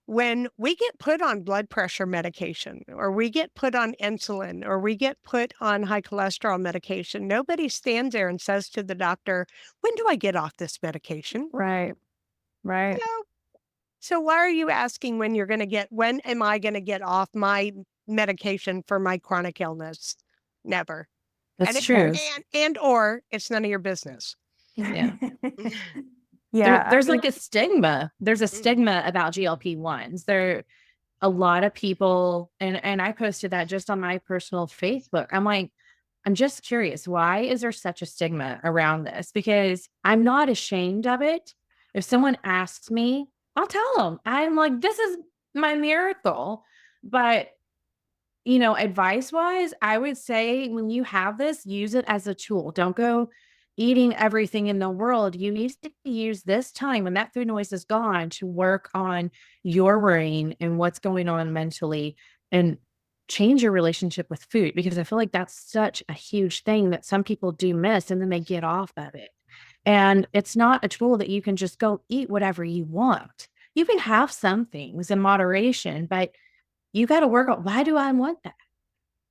When we get put on blood pressure medication, or we get put on insulin, or we get put on high cholesterol medication, nobody stands there and says to the doctor, when do I get off this medication? Right. Right. No. So why are you asking when am I going to get off my medication for my chronic illness? Never. That's true. Or it's none of your business. Yeah. Yeah. There's like a stigma. There's a stigma about GLP-1s. There a lot of people, and I posted that just on my personal Facebook. I'm like, I'm just curious, why is there such a stigma around this? Because I'm not ashamed of it. If someone asks me, I'll tell them. I'm like, this is my miracle. But advice wise, I would say when you have this, use it as a tool. Don't go eating everything in the world. You need to use this time when that food noise is gone to work on your brain and what's going on mentally and change your relationship with food, because I feel like that's such a huge thing that some people do miss and then they get off of it. And it's not a tool that you can just go eat whatever you want. You can have some things in moderation, but you got to work on, why do I want that?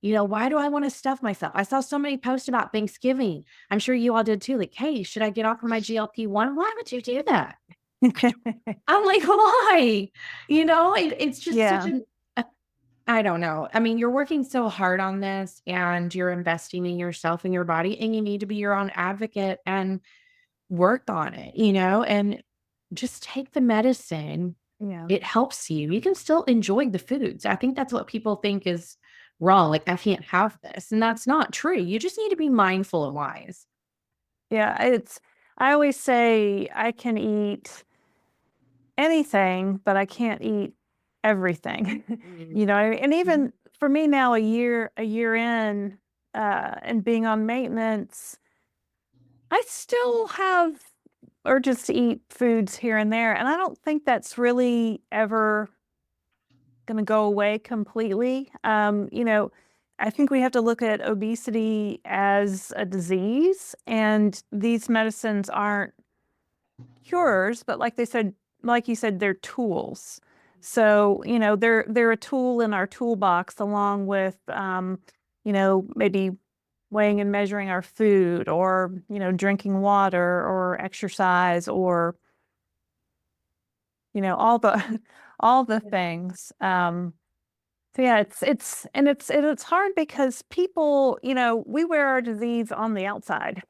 Why do I want to stuff myself? I saw so many posts about Thanksgiving. I'm sure you all did too. Like, hey, should I get off of my GLP-1? Why would you do that? I'm like, why? It's just such I don't know. I mean, you're working so hard on this and you're investing in yourself and your body, and you need to be your own advocate and work on it, and just take the medicine. Yeah. It helps you. You can still enjoy the foods. I think that's what people think is wrong. Like, I can't have this. And that's not true. You just need to be mindful and wise. Yeah. I always say I can eat anything, but I can't eat everything. And even for me now, a year in, and being on maintenance, I still have urges to eat foods here and there. And I don't think that's really ever going to go away completely. I think we have to look at obesity as a disease, and these medicines aren't cures, but like you said, they're tools. So, they're a tool in our toolbox, along with, maybe weighing and measuring our food, or, drinking water, or exercise, or, all the, all the things. So yeah, it's hard because people, we wear our disease on the outside.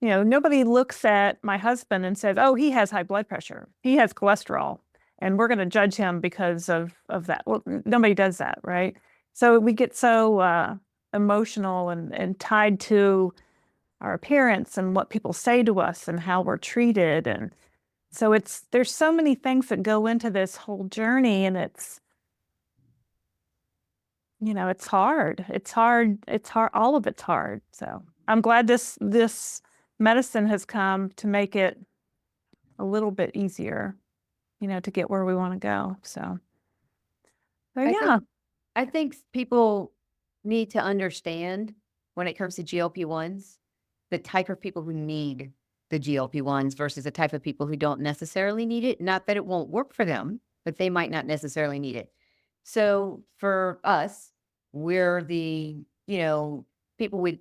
Nobody looks at my husband and says, oh, he has high blood pressure, he has cholesterol, and we're going to judge him because of that. Well, nobody does that, right? So we get so emotional and tied to our appearance and what people say to us and how we're treated. And so there's so many things that go into this whole journey, and it's hard. It's hard. All of it's hard. So I'm glad this medicine has come to make it a little bit easier, to get where we want to go. So yeah. I think people need to understand, when it comes to GLP-1s, the type of people who need the GLP-1s versus the type of people who don't necessarily need it. Not that it won't work for them, but they might not necessarily need it. So for us, we're the, people with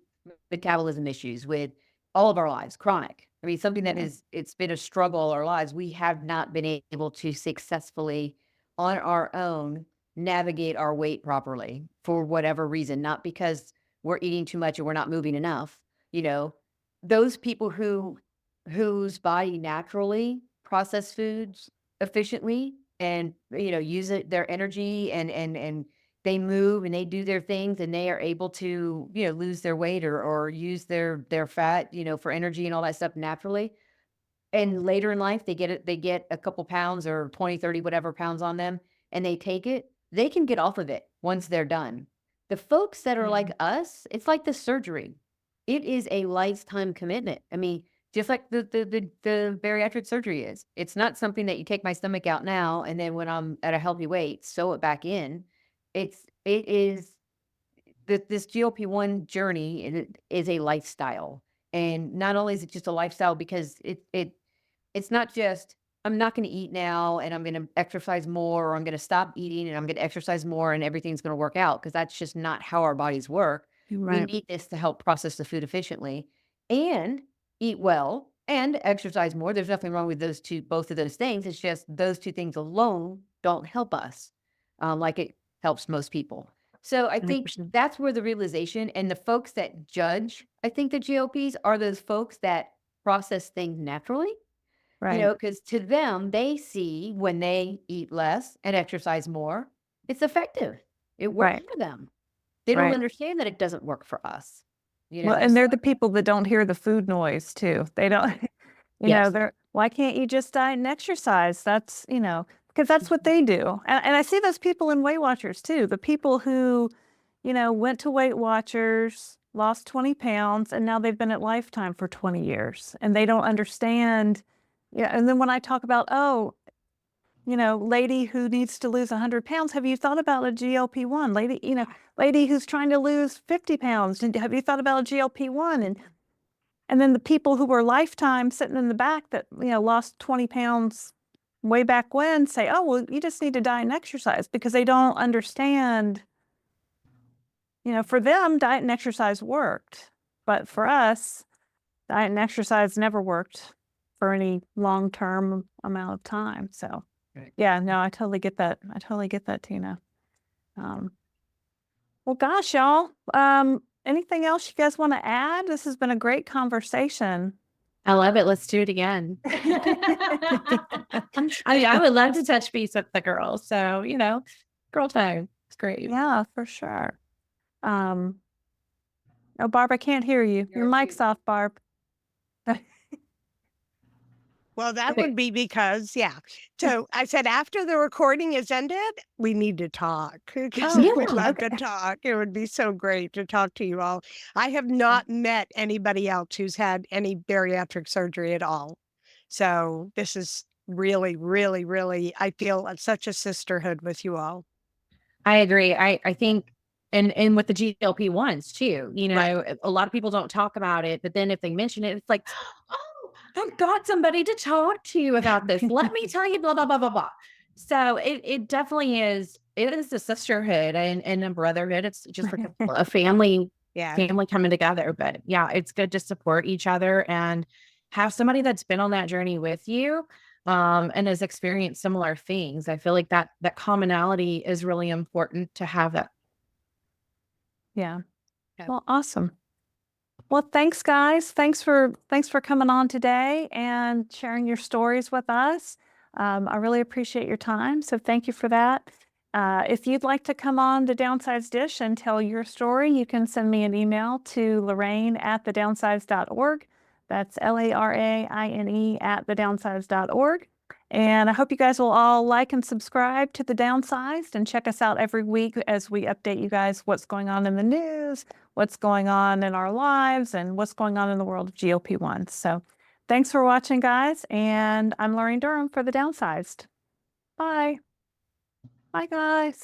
metabolism issues with all of our lives, chronic. I mean, something that it's been a struggle all our lives. We have not been able to successfully on our own navigate our weight properly for whatever reason, not because we're eating too much or we're not moving enough. You know, those people whose body naturally process foods efficiently and use their energy and they move and they do their things and they are able to lose their weight or use their fat for energy and all that stuff naturally, and later in life they get a couple pounds or 20, 30, whatever pounds on them, and they take it, they can get off of it once they're done. The folks that are like us, it's like the surgery. It is a lifetime commitment. I mean, just like the bariatric surgery is. It's not something that you take my stomach out now and then when I'm at a healthy weight, sew it back in. It is this GLP-1 journey is a lifestyle. And not only is it just a lifestyle because it's not just, I'm not going to eat now and I'm going to exercise more, or I'm going to stop eating and I'm going to exercise more and everything's going to work out, because that's just not how our bodies work. We Right. need this to help process the food efficiently and eat well and exercise more. There's nothing wrong with both of those things. It's just those two things alone don't help us like it helps most people. So I think 100%. that's where the realization, and the folks that judge, I think the GLPs are those folks that process things naturally. Right. Because to them, they see when they eat less and exercise more, it's effective. It works Right. for them. They don't Right. understand that it doesn't work for us. Well, and they're the people that don't hear the food noise too. They don't, Yes. why can't you just diet and exercise? That's, because that's what they do. And I see those people in Weight Watchers too. The people who, went to Weight Watchers, lost 20 pounds, and now they've been at Lifetime for 20 years and they don't understand. Yeah. And then when I talk about, lady who needs to lose 100 pounds, have you thought about a GLP-1? Lady who's trying to lose 50 pounds, have you thought about a GLP-1? And then the people who were Lifetime sitting in the back that, lost 20 pounds way back when say, oh, well, you just need to diet and exercise, because they don't understand, for them, diet and exercise worked. But for us, diet and exercise never worked for any long-term amount of time. So, Right. yeah, no, I totally get that. Tina. Well, gosh, y'all, anything else you guys want to add? This has been a great conversation. I love it. Let's do it again. I mean, I would love to touch base with the girls. So, girl time. It's great. Yeah, for sure. Oh, Barb, I can't hear you. Your mic's off, Barb. Well, that would be because, So I said after the recording is ended, we need to talk, because Oh, I would cool. love Okay. to talk. It would be so great to talk to you all. I have not met anybody else who's had any bariatric surgery at all. So this is really, really, really, I feel such a sisterhood with you all. I agree. I think, and with the GLP-1s too, Right. a lot of people don't talk about it, but then if they mention it, it's like, oh, I've got somebody to talk to you about this. Let me tell you, blah, blah, blah, blah, blah. So it definitely is. It is a sisterhood and a brotherhood. It's just like a family Yeah. coming together. But yeah, it's good to support each other and have somebody that's been on that journey with you, and has experienced similar things. I feel like that commonality is really important to have that. Yeah. Yeah. Well, awesome. Well, thanks, guys. Thanks for coming on today and sharing your stories with us. I really appreciate your time, so thank you for that. If you'd like to come on the Downsized Dish and tell your story, you can send me an email to Laraine@thedownsized.org. That's LARAINE@thedownsized.org. And I hope you guys will all like and subscribe to The Downsized and check us out every week as we update you guys what's going on in the news, what's going on in our lives, and what's going on in the world of GLP-1s. So thanks for watching, guys. And I'm Laraine Durham for The Downsized. Bye. Bye, guys.